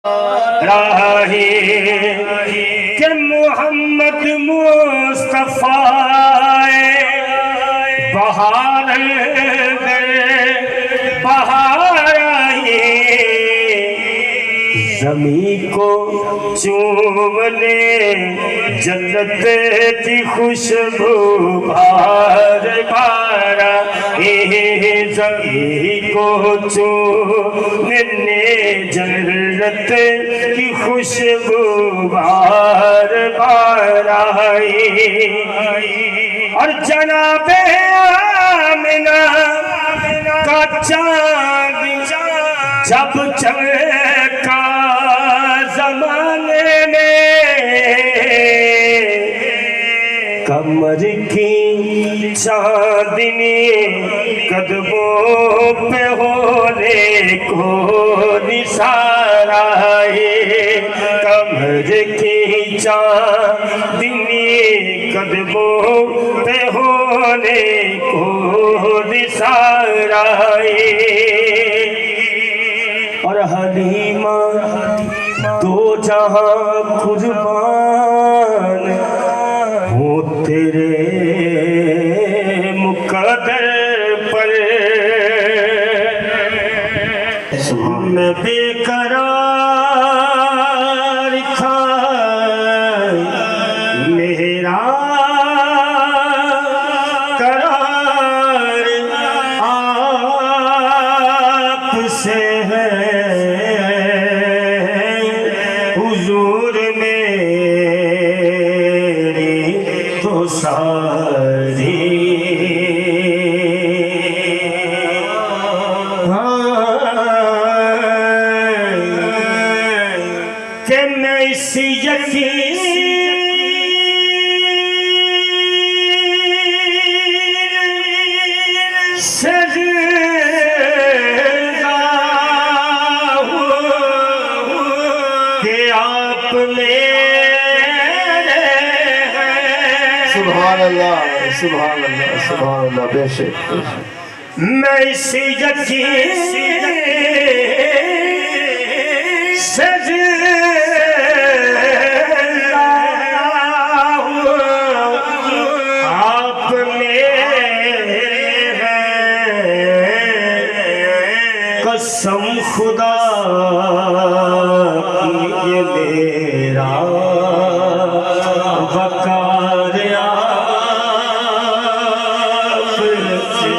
راہی کہ محمد مصطفیٰ بہار بہار آئی زمین کو چومنے جنت کی خوشبو بہار بہار آئی زمین کو چومنے جنت کی خوشبو بہار بہار آئی اور جناب آمنہ کا چاند جب چمکا زمانے میں قمر کی چاندنی قدموں پہ ہونے کو نثار آئے قمر کی چاندنی قدموں پہ ہونے کو نثار آئے اور حلیمہ دو جہاں قربان ہوں تیرے مقدر پر میں بے قرار تھا میرا قرار آپ سے ہے حضور میری تو ساری کہ میں اس یقین سے زندہ ہوں کہ آپ میرے ہیں سبحان اللہ سبحان اللہ سبحان اللہ بے شک میں اس یقین سے زندہ ہوں آپ میرے ہیں قسم خدا کی یہ میرا وقار آپ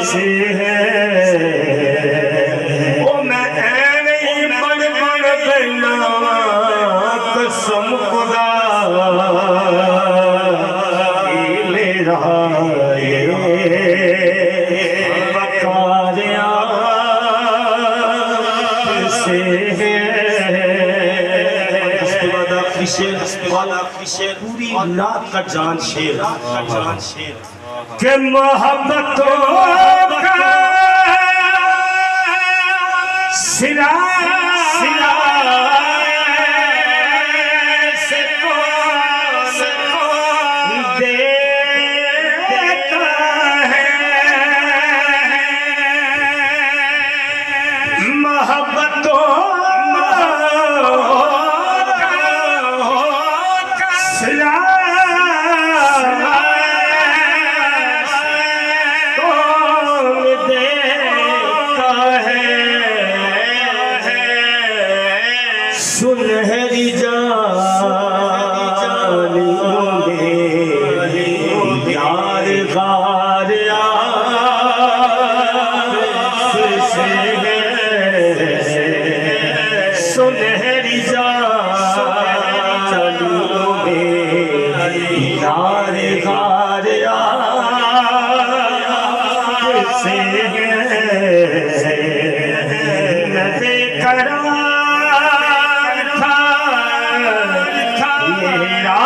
سے ہے او میں نہیں بڑھ بڑھ بنا قسم خدا کی میرا یہ وقار آپ سے ہے پوری نعت کا جان شیر کہ محبتوں کا سلا سے کون دیتا ہے محبتوں کا سلا سنہری جانیوں میری یار غار آپ سے ہے سنہری جانیوں میری یار غار آپ سے ہے میں بے قرار تھا میرا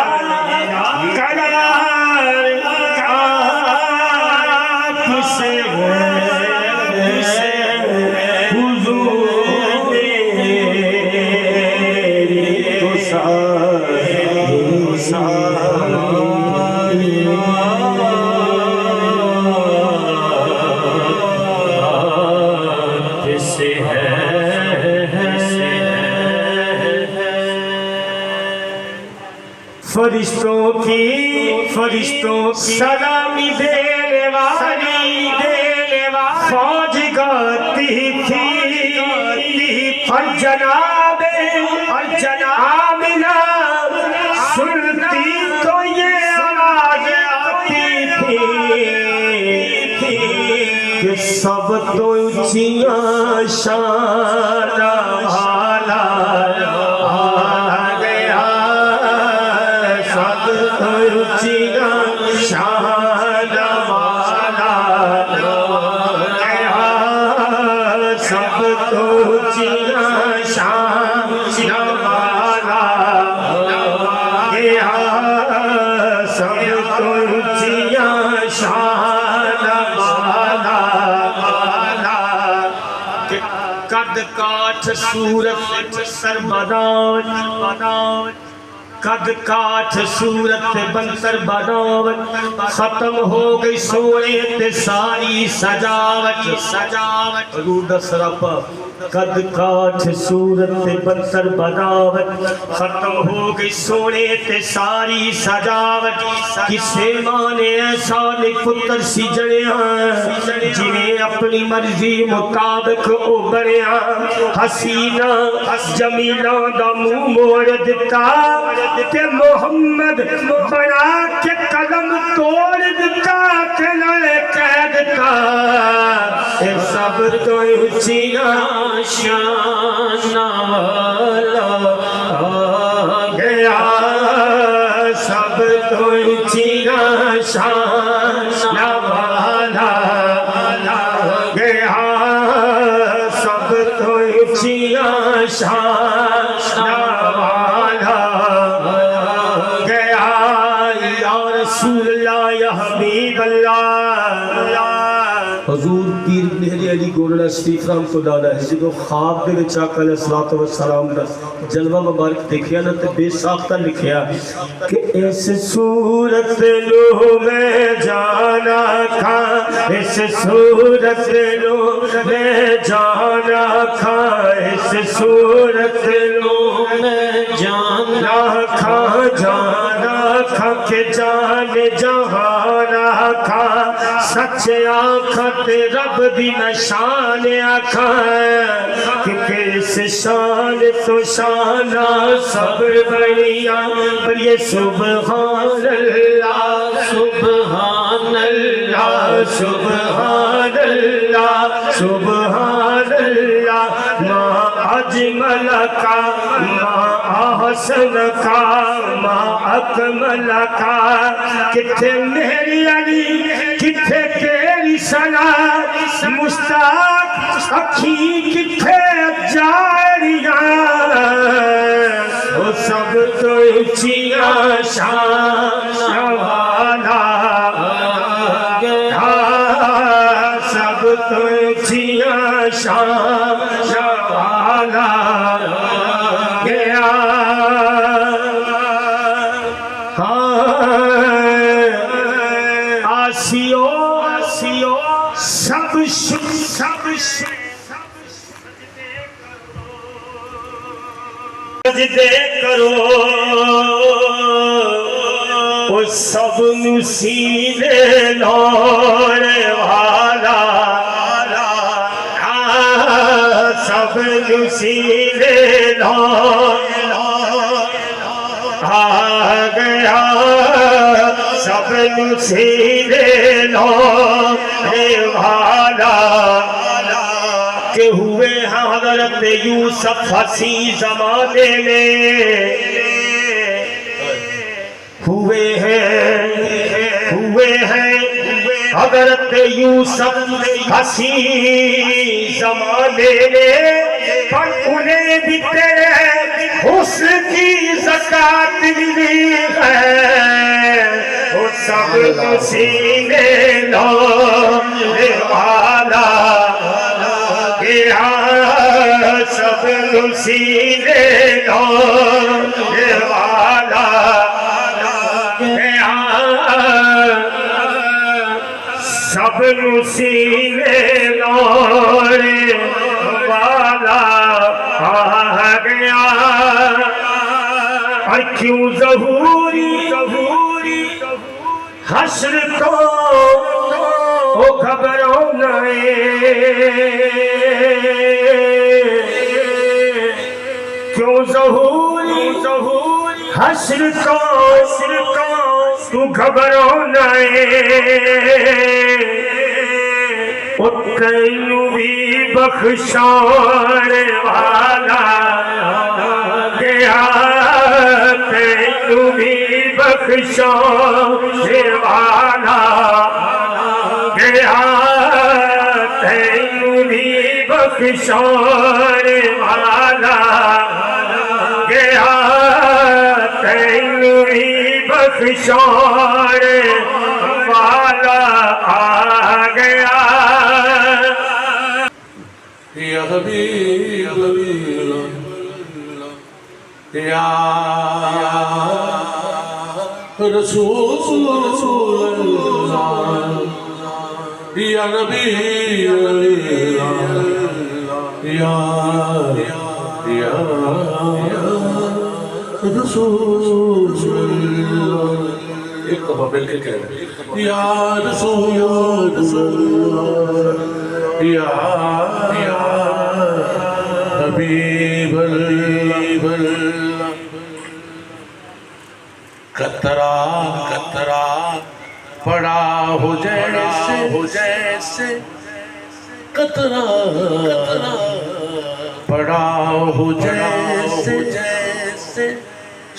قرار آپ سے ہے حضور میری تو ساری سے ہے فرشتوں کی سلامی دینے والی فوج گاتی تھی اور جناب آمنہ سنتی تو یہ آواز آتی تھی کہ سب تو اونچیاں شان والا آ گیا، سب تو اونچیاں شان والا آ گیا، سب تو اونچیاں شان والا آ گیا، سب تو اونچیاں شان والا قد کاٹھ صورت سر بناوٹ، قد کاٹھ صورت بنتر بناوٹ، ختم ہو گئی سونے تے ساری سجاوٹ رودہ سراپا قد کاٹھ صورت بنتر بناوٹ، ختم ہو گئی سونے تے ساری سجاوٹ، کسے ماں نے ایسا نہیں پتر سی جڑیاں جنہیں اپنی مرضی مطابق ابھریا، حسینہ جمیلہ دا منہ موڑ دیتا تے محمد بنا کے قدم توڑ دیتا تے نہ کہہ دیتا اے سب تو اونچیاں شان والا آ گیا، سب تو اونچیاں شان والا آ گیا، سب تو اونچیاں شان والا آ گیا، یا رسول اللہ یا حبیب اللہ۔ حضور پیر مہری علی گولڑا شریف رحمۃ اللہ علیہ جدو خواب دے وچ آقا علیہ الصلوۃ والسلام دا جلوہ مبارک دیکھیا نا تے بے ساختہ لکھیا کہ اس صورت نو میں جانا کھا، اس صورت نو میں جانا کھا، اس صورت نو میں جانا کھا، جانا کھا کہ جان جہانا کھا، سچ آنکھاں تے رب دی نشان آنکھاں کہ کس شان تو شانہ صبر بڑیا، پر یہ سبحان اللہ سبحان اللہ سبحان اللہ سبحان اللہ، ما اجمل کا ما احسن کا ما اکمل کا، کتھے میری علی کتھے تیری ثنا مشتاق اکھی کتھے جاریاں، وہ سب تو اونچیاں شان والا آ گیا، سب تو اونچیاں شان والا آ گیا، آسیو سب سجدے کرو، وہ سب سینے لانے والا سب سینے لانے آ گیا، سب سینے لانے والا، کہ ہوئے حضرت یوسف حسین زمانے میں، ہوئے ہیں حضرت یوسف حسین زمانے میں، پر انہیں بھی تیرے حسن کی زکاة ملی ہے، وہ سب سینے لانے والا گیا، سب سینے لانے والا گیا، سب سینے لانے والا آ گیا، اور کیوں ظہوری حشر کو او گھبرانا ہے کیوں ظہوری حشر کو تو گھبرانا ہے تینو بھی بخشان والا گیا تینو بھی بخشان والا گیا تینو بھی بخشان والا گیا تینو بھی بخشان والا آ گیا یا حبیب اللہ یا رسول اللہ یا نبی اللہ یا رسول اللہ ایک دفعہ مل کے کہہ رہے یا رسول اللہ یا حبیب اللہ قطرہ پڑا ہو جیسے قطرہ پڑا ہو جیسے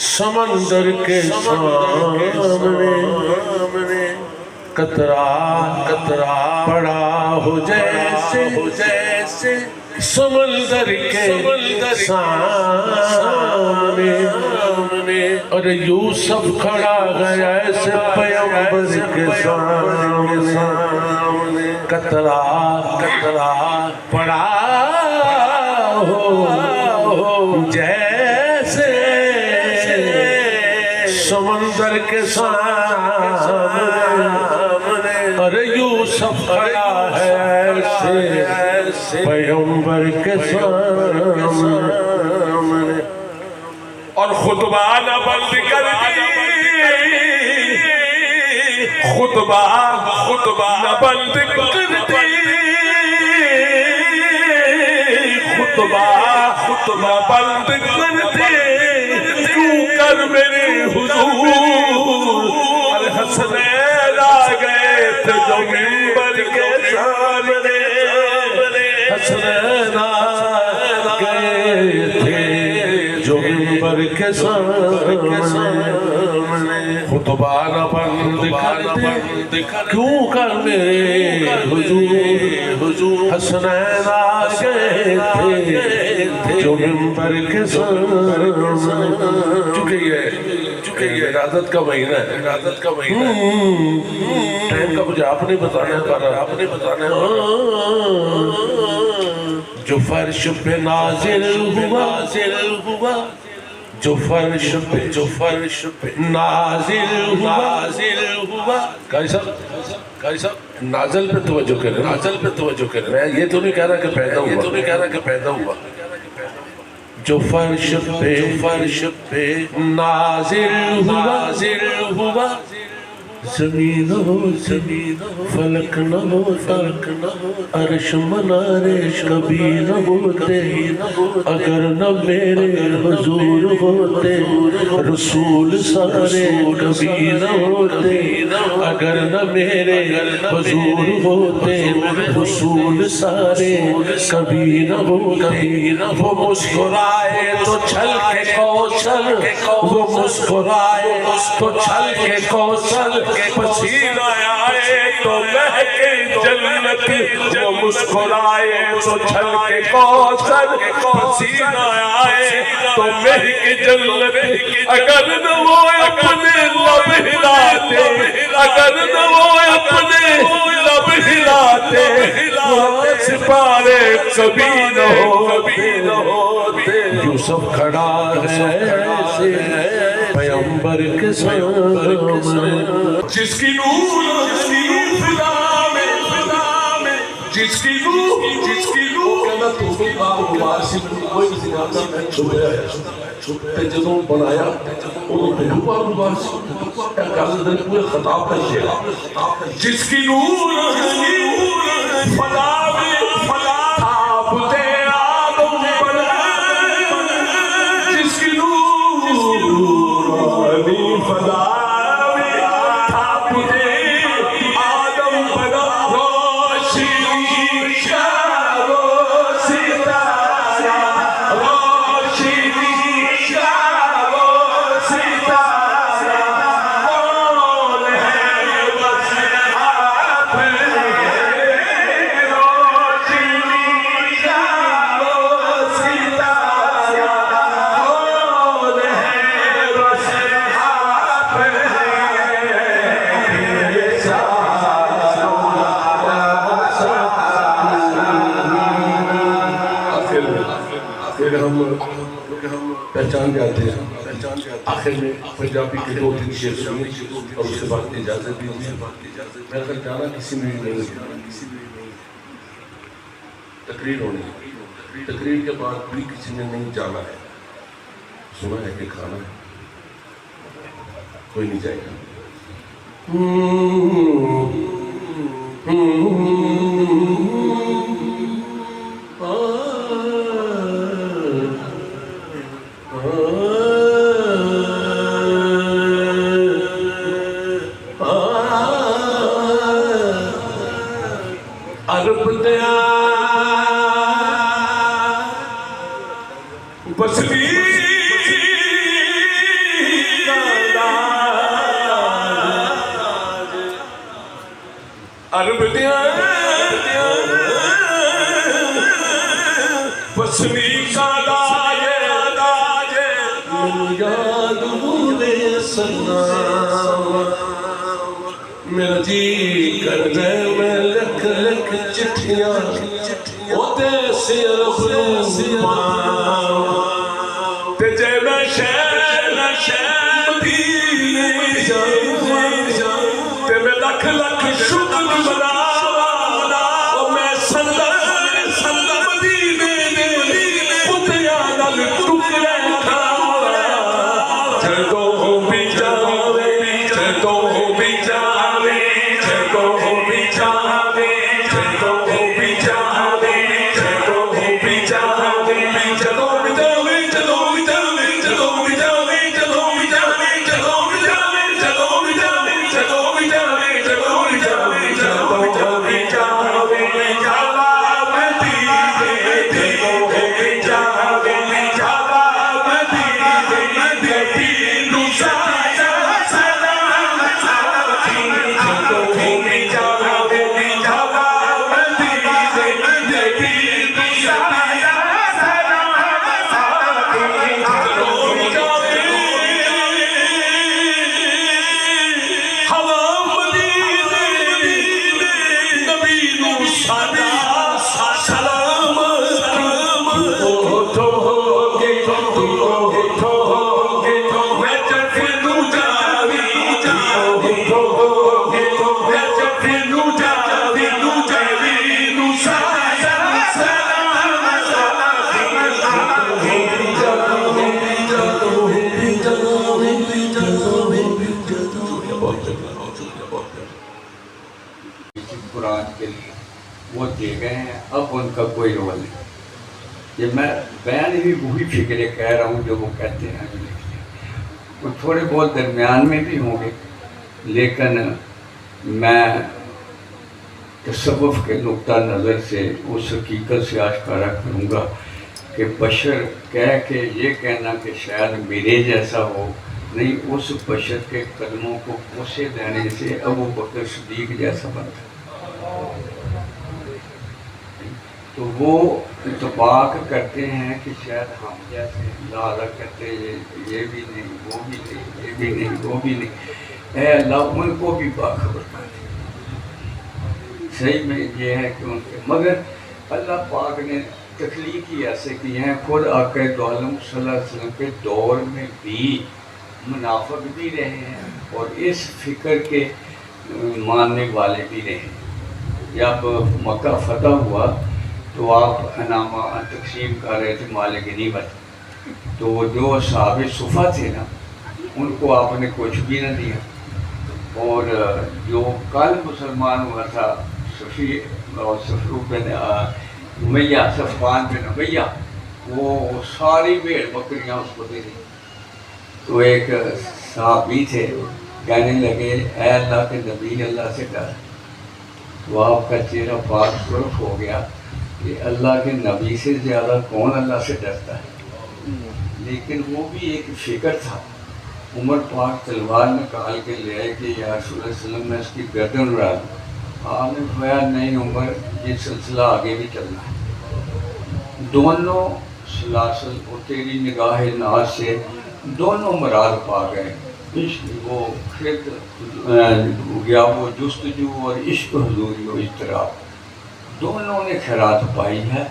سمندر کے سامنے قطرہ پڑا ہو جیسے سمندر کے سامنے اور یوسف کھڑا گیا ایسے پیغمبر کے سامنے قطرہ پڑا ہو جیسے سمندر کے سامنے اور یوسف کھڑا ہے ایسے پیغمبر کے سامنے اور خطبہ نہ بند کر دی خطبہ نہ بند کر دی خطبہ بند کر دی کیوں کر میرے حضور الحسنین آ گئے تھے جو منبر کے سامنے حسنین آ گئے تھے جو منبر کے سامنے خطبہ نہ بند کرتے کیوں کر میرے حضور حسنین آ گئے تھے جو منبر کے سامنے چونکہ یہ ارادت کا مہینہ ہے ٹائم کا مجھے آپ نے بتانا ہے جو فرش پہ نازل ہوا جو فرش پہ نازل ہوا قاری صاحب نازل پہ توجہ کریں میں یہ تو نہیں کہہ رہا کہ پیدا ہوا جو فرش پہ نازل ہوا زمین فلک نہ ہوتا عرش منارے کبھی نہ ہوتے اگر نہ میرے حضور ہوتے رسول سارے کبھی نہ ہوتے اگر نہ میرے حضور ہوتے رسول سارے کبھی نہ ہوتے وہ مسکرائے تو چھل کے کوثر وہ مسکرائے تو چھل کے کوثر پسینہ آئے تو مہکے جنت وہ مسکرائے تو چھل کے کوثر پسینہ آئے تو مہکے جنت اگر نہ وہ اپنے لب ہلاتے سپارے کبھی نہ ہوتے یوسف کھڑا ہے پیغمبر کے سامنے جس کی نور فضا میں جس کی نور تو کاروبار سے کوئی زیادہ میں چھپیا ہے تے جدوں بنایا وہ پہلو کاروبار سے کل دن پورے خطاب کا شعر جس کی نور فضا میں تھاپتے آدم بنا جس کی نور فضا پہچان جاتے ہیں آخر میں پنجابی کے 2-3 شعر سنیں اور اس کے بعد اجازت بھی دی میں اگر جانا کسی میں نہیں تقریر ہونی تقریر کے بعد بھی کسی نے نہیں جانا ہے سنا ہے کہ کھانا ہے کوئی نہیں جائے گا عرب دیا بسری عرب دیا بسری کا داج من یاد بھولے سنا میرا جی کر رہے میں لکھ لکھ چٹھیاں ہوتے سے رب تے جے میں شہر مدینے جاؤں تے میں لکھ لکھ شکر بنا او میں سندر مدینے پتیاں نال ٹکڑے کھاواں جدوں بھی جاوے جدوں بھی جاوے قرآن کے لیے وہ دے گئے ہیں اب ان کا کوئی رول نہیں یہ میں بیان بھی وہی فکریں کہہ رہا ہوں جو وہ کہتے ہیں وہ تھوڑے بہت درمیان میں بھی ہوں گے لیکن میں تصوف کے نقطہ نظر سے اس حقیقت سے آشکارا کروں گا کہ بشر کہہ کے یہ کہنا کہ شاید میرے جیسا ہو نہیں اس بشر کے قدموں کو پوسے دینے سے ابو بکر صدیق جیسا بنتا تو وہ اتفاق کرتے ہیں کہ شاید ہم جیسے لہٰذا کرتے یہ بھی نہیں وہ بھی نہیں یہ بھی نہیں وہ بھی نہیں اے اللہ ان کو بھی باخبر کر دے صحیح میں یہ ہے کہ ان کے مگر اللہ پاک نے تخلیق ہی ایسے کی ہیں خود آقا دو عالم صلی اللہ علیہ وسلم کے دور میں بھی منافق بھی رہے ہیں اور اس فکر کے ماننے والے بھی رہے ہیں جب مکہ فتح ہوا تو آپ انعامہ تقسیم کر رہے تھے مال غنیمت، تو جو اصحاب صفہ تھے نا ان کو آپ نے کچھ بھی نہ دیا، اور جو کل مسلمان ہوا تھا صفوان بن امیہ، صفوان بن امیہ، وہ ساری بھیڑ بکریاں اس کو دے دی۔ تو ایک صحابی تھے، کہنے لگے اے اللہ کے نبی، اللہ سے ڈر۔ تو آپ کا چہرہ پاک سرخ ہو گیا کہ اللہ کے نبی سے زیادہ کون اللہ سے ڈرتا ہے؟ لیکن وہ بھی ایک فکر تھا۔ عمر پاک تلوار نکال کے لے آئے کہ یا رسول اللہ صلی اللہ علیہ وسلم میں اس کی گردن اڑا دوں۔ آپ نے فرمایا نہیں عمر، یہ سلسلہ آگے بھی چلنا ہے۔ دونوں سلاسل اور تیری نگاہ ناز سے دونوں مراد پا گئے، عشق وہ خد گیا، وہ جستجو اور عشق حضوری و اضطراب، دونوں نے خیرات پائی ہے۔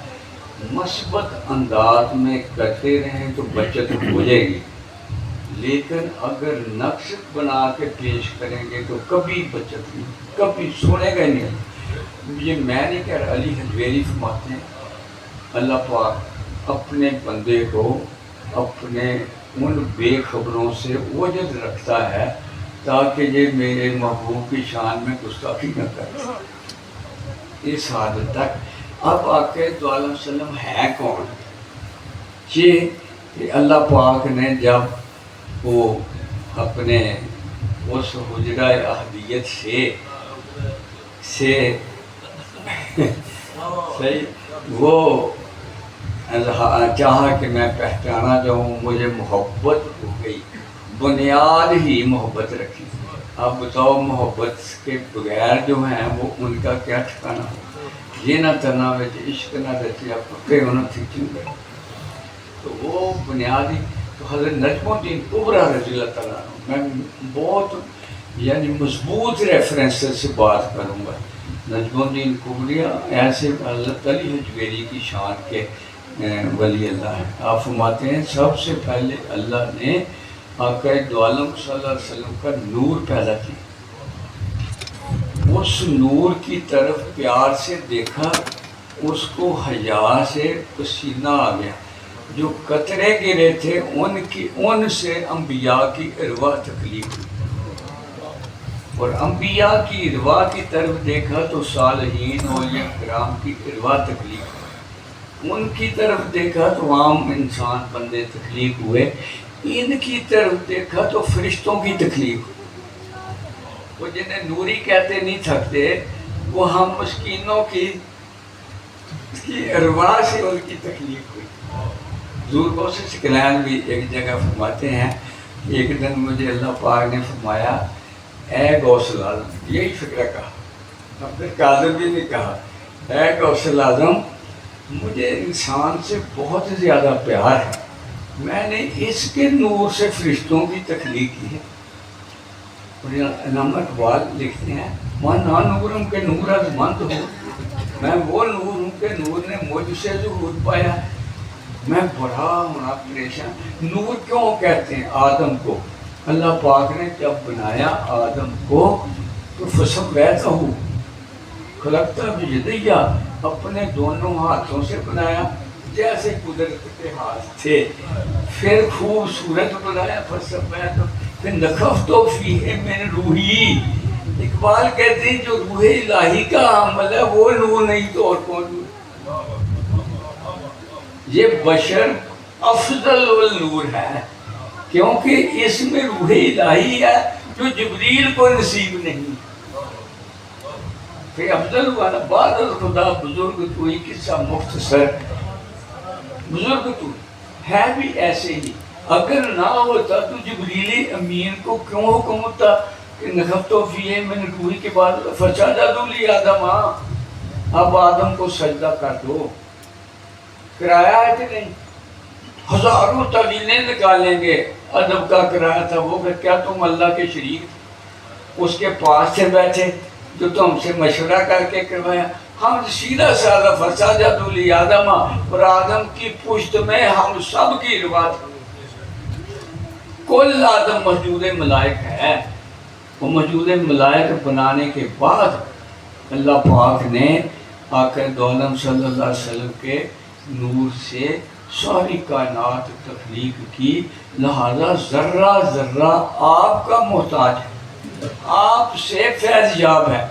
مثبت انداز میں کرتے رہیں تو بچت ہو جائے گی، لیکن اگر نقص بنا کے پیش کریں گے تو کبھی بچت نہیں، کبھی سنے گا نہیں۔ یہ میں نہیں کہہ رہا، علی حجویری فرماتے ہیں اللہ پاک اپنے بندے کو اپنے ان بے خبروں سے اوجد رکھتا ہے تاکہ یہ میرے محبوب کی شان میں گستاخی نہ کرے، اس حد تک۔ اب آقا دو علیہ وسلم ہے کون؟ یہ اللہ پاک نے جب وہ اپنے اس حجرہ احدیت سے صحیح وہ چاہا کہ میں پہچانا جاؤں، مجھے محبت ہو گئی، بنیاد ہی محبت رکھی۔ اب بتاؤ محبت کے بغیر جو ہیں وہ ان کا کیا ٹھکانا ہو؟ یہ نہ تنا وچ عشق نہ رچیا پکے ہونا تھی چنگے، تو وہ بنیادی۔ تو حضرت نجم الدین کبریٰ رضی اللہ تعالیٰ عنہ، میں بہت یعنی مضبوط ریفرنس سے بات کروں گا۔ نجم الدین کبریٰ ایسے حضرت علی حجویری کی شان کے ولی اللہ ہیں۔ آپ فرماتے ہیں سب سے پہلے اللہ نے آقا دو عالم صلی اللہ علیہ وسلم کا نور پیدا کیا، اس نور کی طرف پیار سے دیکھا، اس کو حیا سے پسینہ آ گیا، جو قطرے گرے تھے ان سے انبیاء کی ارواح تکلیف ہوئی، اور انبیاء کی ارواح کی طرف دیکھا تو صالحین اولیاء کرام کی ارواح تکلیف ہوئی، ان کی طرف دیکھا تو عام انسان بندے تکلیف ہوئے، ان کی طرف دیکھا تو فرشتوں کی تکلیف ہوئی۔ وہ جنہیں نوری کہتے نہیں تھکتے، وہ ہم مسکینوں کی ارواح سے ان کی تکلیف ہوئی۔ حضور غوث ثقلین بھی ایک جگہ فرماتے ہیں، ایک دن مجھے اللہ پاک نے فرمایا اے غوث العظم، یہی فکرہ کہا، عبد القادر بھی نے کہا اے غوث العظم، مجھے انسان سے بہت زیادہ پیار ہے، میں نے اس کے نور سے فرشتوں کی تخلیق کی ہے۔ اور علامہ اقبال لکھتے ہیں میں نا نورم کے نور از مند ہوں، میں وہ نور ہوں کہ نور نے مجھ سے ظہور پایا، میں بڑا ہونا پریشان۔ نور کیوں کہتے ہیں آدم کو؟ اللہ پاک نے جب بنایا آدم کو تو فسویتہ خلقتہ بیدیہ، اپنے دونوں ہاتھوں سے بنایا جیسے قدرت کے ہاتھ تھے، پھر خوبصورت بنایا، فسویتہ، پھر نفخت فیہ من روحی۔ اقبال کہتے ہیں جو روح الہی کا عمل ہے وہ نور نہیں تو اور کون نور؟ یہ بشر افضل النور ہے کیونکہ اس میں روح الہی ہے جو جبریل کو نصیب نہیں۔ پھر افضل ہوا نا، بعد خدا بزرگ توئی، قصہ مختصر، بزرگ تو ہے بھی ایسے ہی۔ اگر نہ ہوتا تو جبریل امین کو کیوں حکم ہوتا کہ نفخت فیہ من روحی کے بعد فسجدوا لآدم، اب آدم کو سجدہ کر دو، کرایا ہے کہ نہیں؟ ہزاروں تعلیلیں نکالیں گے، ادب کا کرایا تھا وہ، کہ کیا تم اللہ کے شریک اس کے پاس سے بیٹھے جو تم سے مشورہ کر کے کروایا؟ ہم سیدھا سادہ فسجدوا لآدم، اور آدم کی پشت میں ہم سب کی روایت، کل آدم موجود ملائک ہے۔ وہ موجود ملائک بنانے کے بعد اللہ پاک نے آقا دو عالم صلی اللہ علیہ وسلم کے نور سے ساری کائنات تخلیق کی، لہذا ذرہ ذرہ آپ کا محتاج ہے، آپ سے فیض یاب ہے۔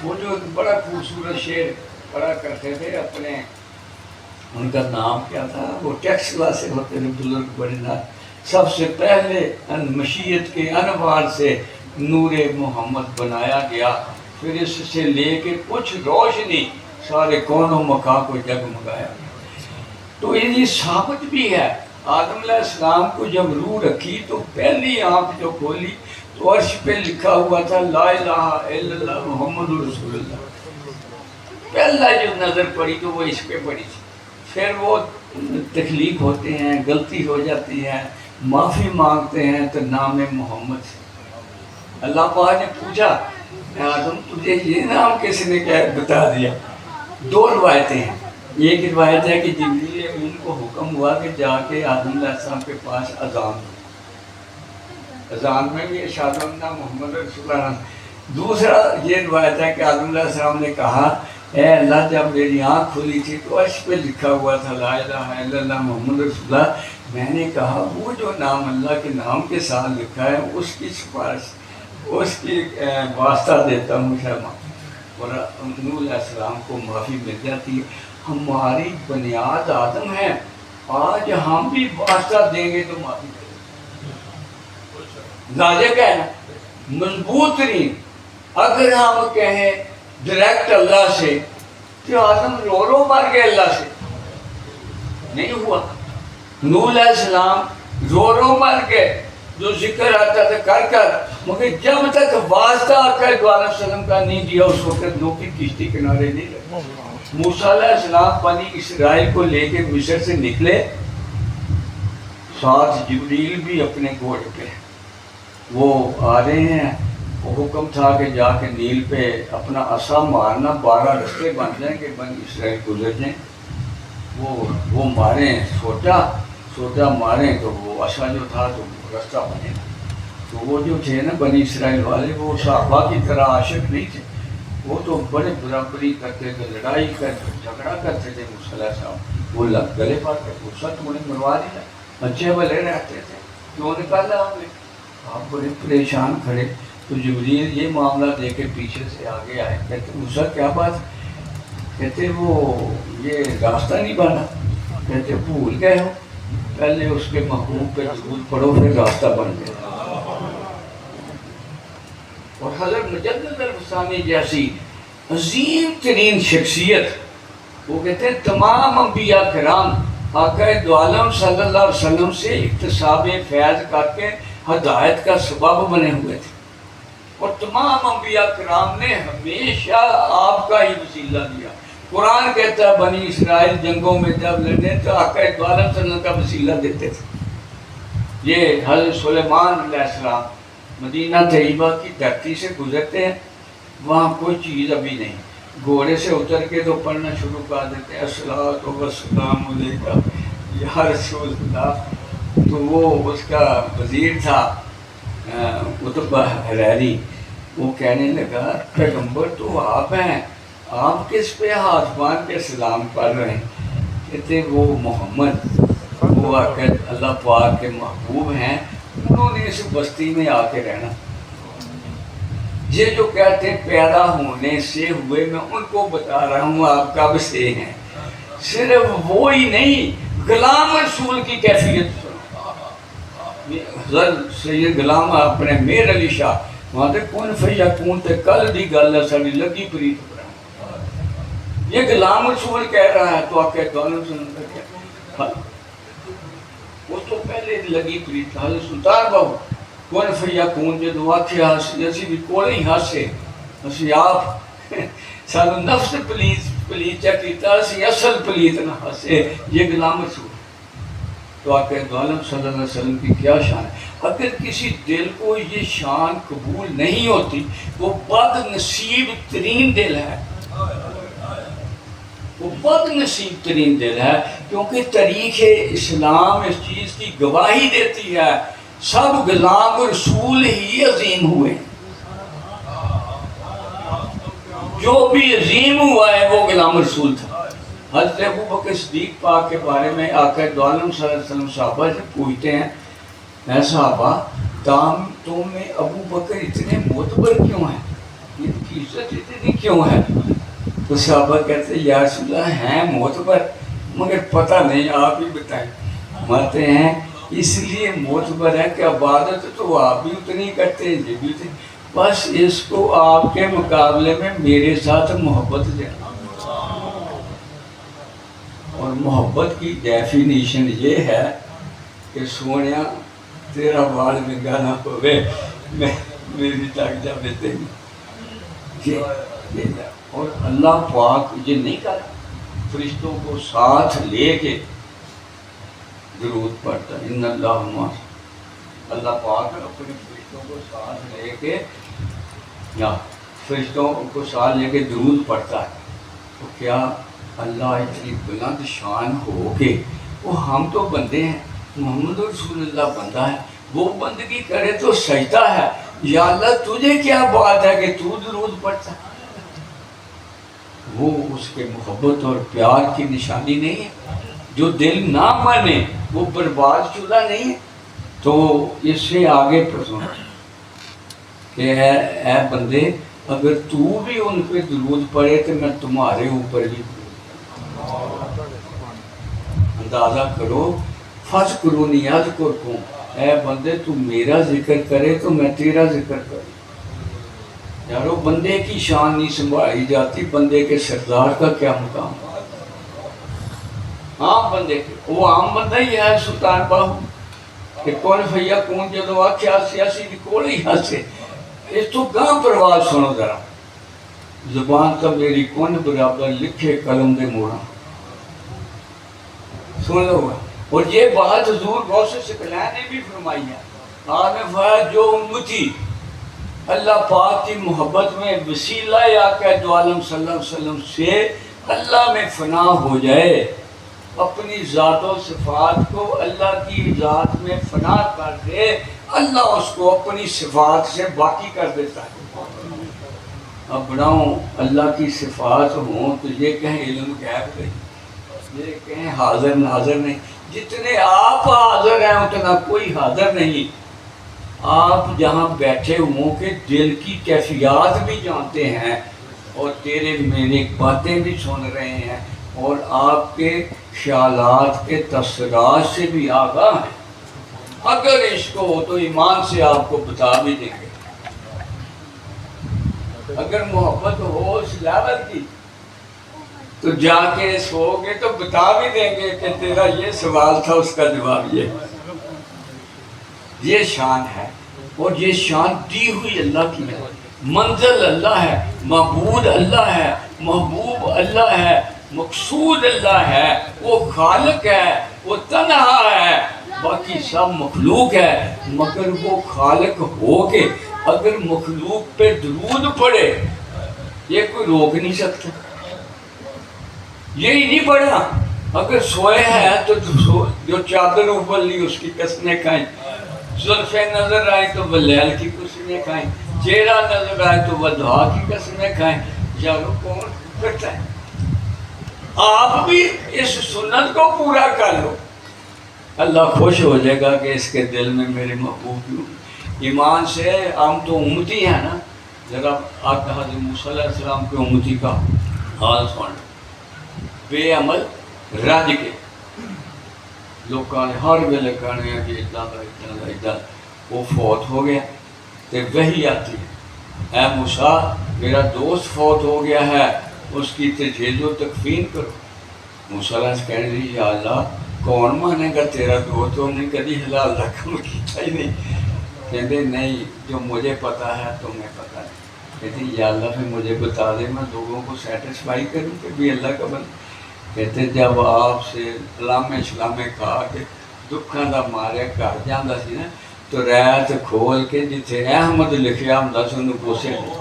وہ جو ایک بڑا خوبصورت شعر پڑھا کرتے تھے اپنے، ان کا نام کیا تھا، وہ ٹیکس کلاسے ہوتے تھے بزرگ بڑے نات، سب سے پہلے مشیت کے انوار سے نور محمد بنایا گیا، پھر اس سے لے کے کچھ روشنی سارے کون و مکان کو جگمگایا۔ تو یہ ثابت بھی ہے، آدم علیہ السلام کو جب روح رکھی تو پہلی آنکھ جو کھولی تو عرش پہ لکھا ہوا تھا لا الہ الا اللہ محمد رسول اللہ۔ پہلا جو نظر پڑی تو وہ اس پہ پڑی تھی، پھر وہ تخلیق ہوتے ہیں، غلطی ہو جاتی ہے، معافی مانگتے ہیں تو نام محمد سے۔ اللہ پاک نے پوچھا اے آدم تجھے یہ نام کس نے بتا دیا؟ دو روایتیں ہیں، ایک روایت ہے کہ جبریل امین کو حکم ہوا کہ جا کے آدم علیہ السلام کے پاس اذان دو، اذان میں بھی اشہد ان محمد رسول اللہ۔ دوسرا یہ روایت ہے کہ آدم علیہ السلام نے کہا اے اللہ جب میری آنکھ کھلی تھی تو عرش پہ لکھا ہوا تھا لا الہ الا اللہ محمد رسول اللہ، میں نے کہا وہ جو نام اللہ کے نام کے ساتھ لکھا ہے اس کی سفارش، اس کی واسطہ دیتا ہوں شرما، اور نوح علیہ السلام کو معافی مل جاتی ہے۔ ہماری بنیاد آدم ہے، آج ہم بھی واسطہ دیں گے تو معافی دیں گے، لاجک ہے نا، مضبوط ترین۔ اگر ہم کہیں ڈائریکٹ اللہ سے تو آدم رو رو مر گئے، اللہ سے نہیں ہوا۔ نوح علیہ السلام رو رو مر گئے، جو ذکر آتا تھا کر کر، مگر جب تک واسطہ آقا دو عالم وسلم کا نہیں دیا اس وقت لوگ کی کشتی کنارے نہیں لگے۔ موسیٰ علیہ السلام بنی اسرائیل کو لے کے مصر سے نکلے، ساتھ جبریل بھی اپنے گھوڑے پہ، وہ آ رہے ہیں، وہ حکم تھا کہ جا کے نیل پہ اپنا عصا مارنا، 12 رستے بن جائیں کہ بنی اسرائیل گزر جائیں، وہ ماریں سوٹا ماریں تو وہ عصا جو تھا تو رستہ بنے۔ تو وہ جو تھے نا بنی اسرائیل والے، وہ صحابہ کی طرح عاشق نہیں تھے، وہ تو بڑے برابری کرتے تھے، لڑائی کرتے، جھگڑا کرتے تھے موسیٰ علیہ السلام، وہ گلے پاٹ کے غصہ تو انہیں مروا دیا، بچے بلے رہتے تھے، کیوں نکالا ہم نے؟ آپ بڑے پریشان کھڑے، تو جبریل یہ معاملہ دے کے پیچھے سے آگے آئے، کہتے موسیٰ کیا بات؟ کہتے وہ یہ راستہ نہیں بنا، کہتے بھول گئے ہو، پہلے اس کے محبوب پہ درود پڑھو پھر راستہ بن گیا۔ اور حضرت مجدد الفسانی جیسی عظیم ترین شخصیت، وہ کہتے ہیں تمام انبیاء کرام آقا دو عالم صلی اللہ علیہ وسلم سے اکتساب فیض کر کے ہدایت کا سبب بنے ہوئے تھے، اور تمام انبیاء کرام نے ہمیشہ آپ کا ہی وسیلہ دیا۔ قرآن کہتا ہے بنی اسرائیل جنگوں میں جب لڑے تو آقا دو عالم صلی اللہ علیہ وسلم کا وسیلہ دیتے تھے۔ یہ حضرت سلیمان علیہ السلام مدینہ طیبہ کی دھرتی سے گزرتے ہیں، وہاں کوئی چیز ابھی نہیں، گھوڑے سے اتر کے تو پڑھنا شروع کر دیتے ہیں الصلاۃ والسلام علیکہ یا رسول اللہ۔ تو وہ اس کا وزیر تھا عتبہ حریری، وہ کہنے لگا پیغمبر تو آپ ہیں، آپ کس پہ ہاتھ باندھ کے سلام پڑھ رہے ہیں؟ کہتے وہ محمد، وہ آقا اللہ پاک کے محبوب ہیں، انہوں نے اس بستی میں آ کے رہنا۔ یہ جو کہتے ہیں پیدا ہونے سے ہوئے، میں ان کو بتا رہا ہوں آپ کب سے ہیں، صرف وہی نہیں، غلام رسول کی کیفیت۔ حضرت سید غلام اپنے میر علی شاہ وہاں تے کون فیکون تے کل دی گل ہے ساری لگی پریت پر، یہ غلام رسول کہہ رہا ہے تو آپ کے دونوں سنتے کیا اس تو پہلے لگی پریت۔ حضرت سلطان بابو کون فیکون جدو آکھے ہاسی اسی بھی کولے ہی ہاسے، اسی آپ سانو نفس پلیت چا کیتا، اسی اصل پلیت نہ ہاسے، یہ غلام رسول۔ تو آقا دو عالم صلی اللہ علیہ وسلم کی کیا شان ہے؟ اگر کسی دل کو یہ شان قبول نہیں ہوتی، وہ بد نصیب ترین دل ہے، وہ بد نصیب ترین دل ہے، کیونکہ تاریخ اسلام اس چیز کی گواہی دیتی ہے سب غلام رسول ہی عظیم ہوئے۔ جو بھی عظیم ہوا ہے وہ غلام رسول تھا. حضرت ابو بکر صدیق پاک کے بارے میں آقا دو عالم صلی اللہ علیہ وسلم صحابہ سے پوچھتے ہیں اے صحابہ تم میں ابو بکر اتنے معتبر کیوں ہیں, ان کی عزت اتنی کیوں ہے؟ تو صحابہ کہتے ہیں یا رسول اللہ ہیں معتبر مگر پتہ نہیں, آپ ہی بتائیں. مانتے ہیں اس لیے معتبر ہے کہ عبادت تو آپ بھی اتنی کرتے ہیں, یہ بھی اتنی, بس اس کو آپ کے مقابلے میں میرے ساتھ محبت دینا. اور محبت کی ڈیفینیشن یہ ہے کہ سونیا تیرا بال ننگا نہ ہوئے, میری تک جا میں تیری. اور اللہ پاک یہ نہیں کرتا, فرشتوں کو ساتھ لے کے درود پڑھتا ہے. ان اللہ پاک اپنے فرشتوں کو ساتھ لے کے یا فرشتوں کو ساتھ لے کے درود پڑھتا ہے. تو کیا اللہ اتنی بلند شان ہو کے, وہ ہم تو بندے ہیں, محمد رسول اللہ بندہ ہے, وہ بندگی کرے تو سجدہ ہے. یا اللہ تجھے کیا بات ہے کہ تو درود پڑھتا ہے؟ وہ اس کے محبت اور پیار کی نشانی نہیں ہے. جو دل نہ مانے وہ برباد شدہ نہیں ہے. تو اس سے آگے پڑھو کہ اے بندے اگر تو بھی ان پہ درود پڑھے تو میں تمہارے اوپر بھی اندازہ کرو. فرض کرو نیاز کو اے بندے تو میرا ذکر کرے تو میں تیرا ذکر کروں. یارو بندے کی شان نہیں سنبھالی جاتی, بندے کے سردار کا کیا مقام ہے؟ عام بندے کے, وہ عام بندہ ہی ہے سلطان باہو کہ کون فیا کون جدو آکھیا سیاسی دی کوڑی ہاسے. اس تو گاں پرواز سنو ذرا, زبان کا میری کون برابر لکھے قلم دے موڑا. سن لو. اور یہ بات حضور غوث ثقلین نے بھی فرمائی ہے. آپ نے فرمایا جو امتی اللہ پاک کی محبت میں وسیلہ آقا دو عالم صلی اللہ علیہ وسلم سے اللہ میں فنا ہو جائے, اپنی ذات و صفات کو اللہ کی ذات میں فنا کر دے, اللہ اس کو اپنی صفات سے باقی کر دیتا ہے. اب بڑھاؤں اللہ کی صفات ہوں تو یہ کہیں علم غیب نہیں, یہ کہیں حاضر ناظر نہیں. جتنے آپ حاضر ہیں اتنا کوئی حاضر نہیں. آپ جہاں بیٹھے ہوں کہ دل کی کیفیات بھی جانتے ہیں اور تیرے میرے باتیں بھی سن رہے ہیں اور آپ کے خیالات کے تاثرات سے بھی آگاہ ہیں. اگر عشق ہو تو ایمان سے آپ کو بتا بھی دیں گے. اگر محبت ہو اس لیول کی تو جا کے سو گے تو بتا بھی دیں گے کہ تیرا یہ سوال تھا, اس کا جواب یہ شان ہے. اور یہ شان دی ہوئی اللہ کی ہے. منزل اللہ ہے, معبود اللہ ہے, محبوب اللہ ہے, مقصود اللہ ہے. وہ خالق ہے, وہ تنہا ہے, باقی سب مخلوق ہے. مگر وہ خالق ہو کے اگر مخلوق پہ درود پڑے یہ کوئی روک نہیں سکتا. یہی نہیں پڑھا, اگر سوئے ہے تو جو چادر اوپر لی اس کی قسمیں کھائیں, زلفیں نظر آئیں تو وہ لیل کی قسمیں کھائیں, چہرہ نظر آئے تو وہ دعا کی قسمیں کھائیں. یارو کون کرتا ہے؟ آپ بھی اس سنت کو پورا کر لو, اللہ خوش ہو جائے گا کہ اس کے دل میں میرے محبوب ہوں. ایمان سے ہم تو امتی ہیں نا, ذرا آقا حضرت موسیٰ علیہ السلام کے امتی کا حال سن. بے عمل رج کے لوگوں نے ہر ویلے کہنے ہیں کہ اتنا وہ فوت ہو گیا تو وہی آتی ہے, اے موسیٰ میرا دوست فوت ہو گیا ہے, اس کی تجہیز و تکفین کرو. موسیٰ علیہ السلام کہنے لگے یا اللہ کون مانے گا تیرا دوست, تو ہم نے کبھی حلال کا کام کیا ہی نہیں. کہتے نہیں جو مجھے پتا ہے تمہیں پتا ہے. کہتے یا اللہ پھر مجھے بتا دے, میں لوگوں کو سیٹسفائی کروں کہ بھی اللہ کا بند. کہتے جب آپ سے اسلام کھا کے دکھاں دا مارے گھر جانا سی نا تو رات کھول کے جتھے احمد لکھیا ہوں سے انہوں پوسے لے,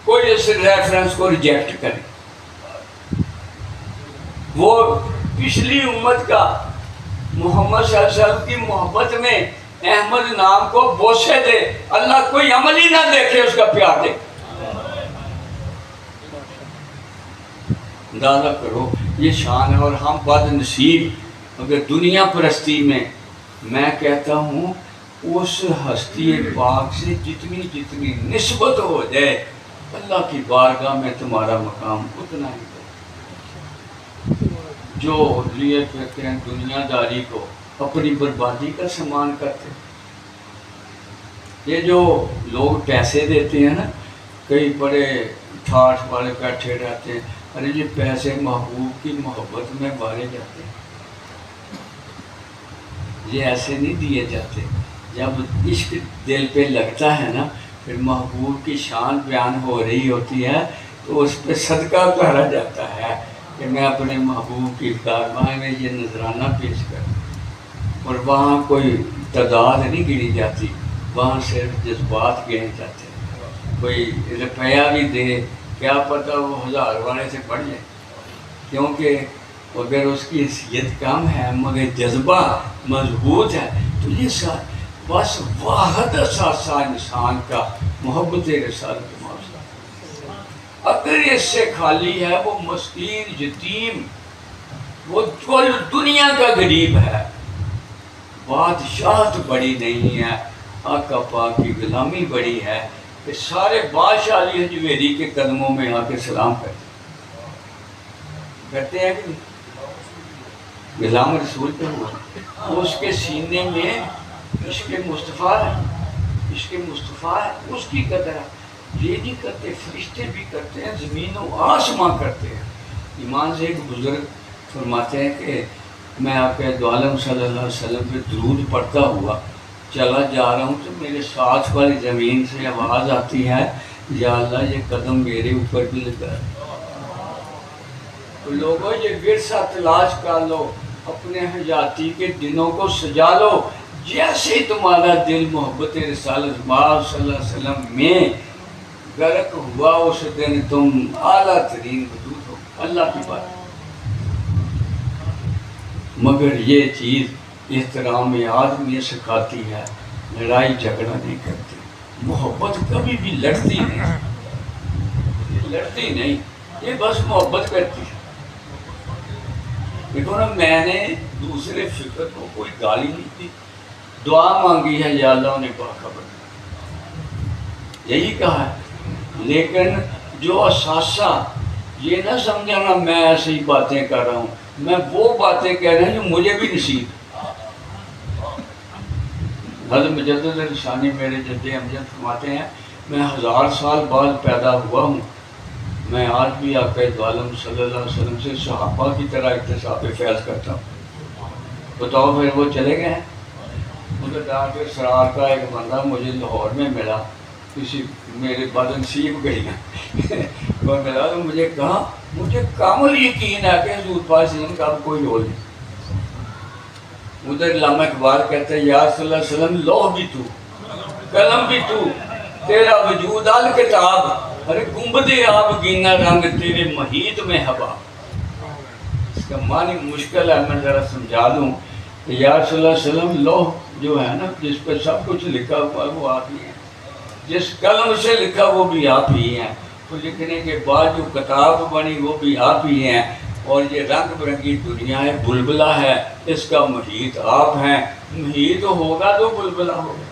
کوئی اس ریفرنس کو ریجیکٹ کرے. وہ پچھلی امت کا محمد صلی اللہ علیہ وسلم کی محبت میں احمد نام کو بوسے دے، اللہ کوئی عمل ہی نہ دیکھے اس کا پیار دے۔ اندازہ کرو یہ شان ہے۔ اور ہم بد نصیب اگر دنیا پرستی میں کہتا ہوں اس ہستی پاک سے جتنی نسبت ہو جائے اللہ کی بارگاہ میں تمہارا مقام اتنا ہی ہے۔ جو لیے کہتے ہیں دنیا داری کو اپنی بربادی کا سامان کرتے ہیں۔ یہ جو لوگ پیسے دیتے ہیں نا، کئی بڑے ٹھاٹھ والے بیٹھے رہتے ہیں، ارے یہ پیسے محبوب کی محبت میں مارے جاتے ہیں، یہ ایسے نہیں دیے جاتے۔ جب عشق دل پہ لگتا ہے نا، پھر محبوب کی شان بیان ہو رہی ہوتی ہے تو اس پہ صدقہ کرا جاتا ہے کہ میں اپنے محبوب کی بارگاہ میں یہ نذرانہ پیش کروں۔ اور وہاں کوئی تعداد نہیں گنی جاتی، وہاں صرف جذبات گنے جاتے ہیں۔ کوئی روپیہ بھی دے، کیا پتہ وہ 1000 والے سے بڑھ جائے، کیونکہ اگر اس کی حیثیت کم ہے مگر جذبہ مضبوط ہے تو یہ بس واحد اثاثہ انسان کا محبت رسالت معاشرہ۔ اگر اس سے خالی ہے وہ مسکین یتیم، وہ کل دنیا کا غریب ہے۔ بادشاہت بڑی نہیں ہے، آقا پاک کی غلامی بڑی ہے کہ سارے بادشاہ علی حجویری کے قدموں میں آ کے سلام کرتے ہیں کہ غلام رسول پہ ہوا، اس کے سینے میں عشق مصطفیٰ ہے، عشق مصطفیٰ ہے، اس کی قدر ہے۔ یہ نہیں کرتے، فرشتے بھی کرتے ہیں، زمین و آسماں کرتے ہیں۔ ایمان سے ایک بزرگ فرماتے ہیں کہ میں آپ کے دو عالم صلی اللہ علیہ وسلم پہ درود پڑھتا ہوا چلا جا رہا ہوں تو میرے ساتھ والی زمین سے آواز آتی ہے، یا اللہ یہ قدم میرے اوپر بھی لگا ہے۔ تو لوگوں یہ ورثہ تلاش کر لو، اپنے حیاتی کے دنوں کو سجا لو، جیسے تمہارا دل محبت رسالت مآب صلی اللہ علیہ وسلم میں غرق ہوا اس دن تم اعلیٰ ترین وجود ہو۔ اللہ کی بات۔ مگر یہ چیز احترام آدمی سکھاتی ہے، لڑائی جھگڑا نہیں کرتی، محبت کبھی بھی لڑتی نہیں، لڑتی نہیں، یہ بس محبت کرتی ہے۔ دیکھو نا، میں نے دوسرے فکر کو کوئی گالی نہیں دی، دعا مانگی ہے یا اللہ نے باخبر، یہی کہا ہے۔ لیکن جو اثاثہ یہ نہ سمجھانا میں ایسے ہی باتیں کر رہا ہوں، میں وہ باتیں کہہ رہا ہوں جو مجھے بھی نصیب۔ حضرت مجدد الثانی میرے جد امجد فرماتے ہیں میں 1000 سال بعد پیدا ہوا ہوں، میں آج بھی آقا دو عالم صلی اللہ علیہ وسلم سے صحابہ کی طرح اکتساب فیض کرتا ہوں۔ بتاؤ پھر وہ چلے گئے ہیں؟ مجھے کہا کہ سرار کا ایک بندہ مجھے لاہور میں ملا، کسی میرے بدنصیب گئی وہ ملا تو مجھے کہا مجھے کامل یقین ہے کہ حضور پاک صلی اللہ علیہ وسلم کا اب کوئی رول نہیں۔ ادھر علامہ اقبال کہتے ہیں یا صلی اللہ علیہ وسلم لوح بھی تو، قلم بھی تو، تیرا وجود الکتاب، ارے گنبد آب گینا رنگ تیرے محیط میں ہوا۔ اس کا معنی مشکل ہے، میں ذرا سمجھا دوں کہ یا صلی اللہ علیہ وسلم لوح جو ہے نا جس پہ سب کچھ لکھا ہوا ہے وہ آپ ہی ہیں، جس قلم سے لکھا وہ بھی آپ ہی ہیں، تو لکھنے کے بعد جو کتاب بنی وہ بھی آپ ہی ہیں، اور یہ رنگ برنگی دنیا ہے، بلبلہ ہے، اس کا محیط آپ ہیں۔ محیط ہوگا تو بلبلہ ہوگا،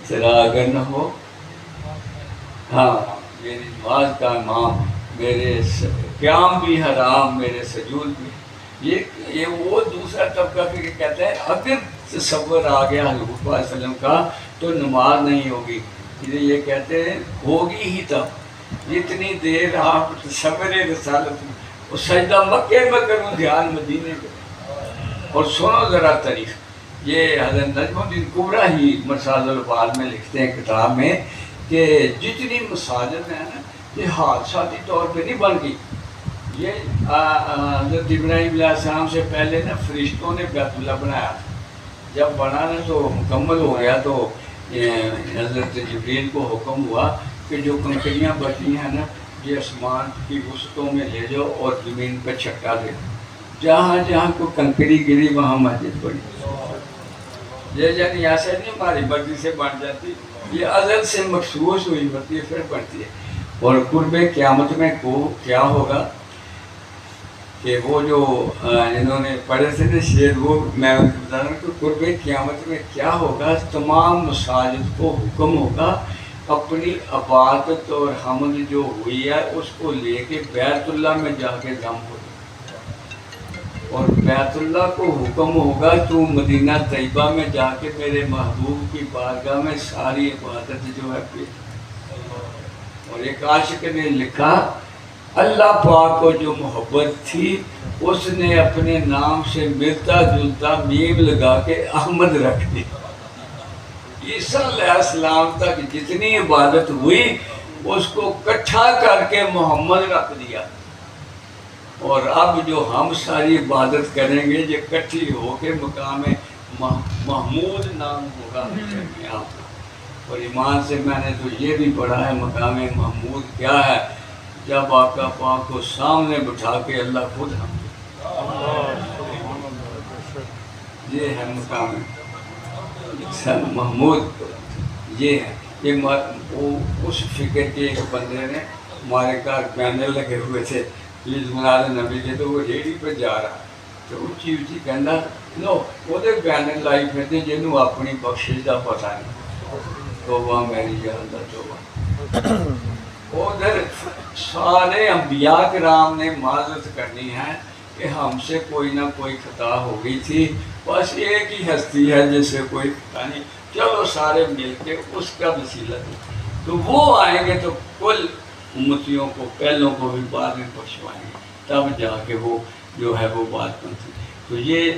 تیرا اگر نہ ہو، ہاں میری نماز کا امام، میرے قیام بھی حرام، میرے سجود بھی۔ یہ وہ دوسرا طبقہ کہ کہتا ہے اگر تصور آ گیا حضور صلی اللہ علیہ وسلم کا تو نماز نہیں ہوگی، یہ کہتے ہیں ہوگی ہی تب جتنی دیر آپ تصور رسالت میں، اور سجدہ مکے میں کروں دھیان مدینے میں۔ اور سنو ذرا تاریخ، یہ حضرت نجم الدین کبریٰ ہی مرصاد البال میں لکھتے ہیں کتاب میں کہ جتنی مساجد ہیں نا یہ حادثاتی طور پہ نہیں بن گئی، یہ حضرت ابراہیم علیہ السلام سے پہلے نا فرشتوں نے بیت اللہ بنایا تھا، جب بنا نا تو مکمل ہو گیا تو حضرت جبریل کو حکم ہوا کہ جو کنکریاں بچی ہیں نا یہ آسمان کی وسطوں میں لے جاؤ اور زمین پہ چھٹا دے، جہاں جہاں کو کنکری گری وہاں مسجد بڑی. یہ یعنی ایسے نہیں ہماری مرضی سے بن جاتی، یہ ازل سے مخصوص ہوئی ہوتی ہے پھر بنتی ہے. اور قرب قیامت میں کو کیا ہوگا کہ وہ جو انہوں نے پڑھے تھے نا شعر، وہ میں بتا رہا ہوں کہ قرب قیامت میں کیا ہوگا. تمام مساجد کو حکم ہوگا اپنی عبادت اور حمد جو ہوئی ہے اس کو لے کے بیت اللہ میں جا کے دم ہو. اور بیت اللہ کو حکم ہوگا تو مدینہ طیبہ میں جا کے میرے محبوب کی بارگاہ میں ساری عبادت جو ہے پیش. اور ایک عاشق نے لکھا اللہ پاک کو جو محبت تھی اس نے اپنے نام سے ملتا جلتا میم لگا کے احمد رکھ دی. عیسیٰ علیہ السلام تک جتنی عبادت ہوئی اس کو کٹھا کر کے محمد رکھ دیا. اور اب جو ہم ساری عبادت کریں گے یہ کٹھی ہو کے مقام محمود نام ہوگا آپ کا. اور ایمان سے میں نے تو یہ بھی پڑھا ہے مقام محمود کیا ہے، جب آقا پاک کو سامنے بٹھا کے اللہ خود ہم یہ ہے مقام محمود. یہ ہے یہ اس فکر کے ایک بندے نے ہمارے گھر بینر لگے ہوئے تھے عید میلاد نبی کے، تو وہ ریڑھی پہ جا رہا تو اچھی اچھی کہنا لو وہ بینر لائی پھرتے جنہوں اپنی بخشش کا پتہ نہیں. توبہ میری یا اللہ توبہ. ادھر سارے انبیاء کرام نے معذرت کرنی ہے کہ ہم سے کوئی نہ کوئی خطا ہو گئی تھی، بس ایک ہی ہستی ہے جس سے کوئی خطا نہیں، چلو سارے مل کے اس کا وسیلہ دو. تو وہ آئیں گے تو کل امتیوں کو پہلوں کو بھی بعد میں بخشوائیں گے، تب جا کے وہ جو ہے وہ بات بنتی. تو یہ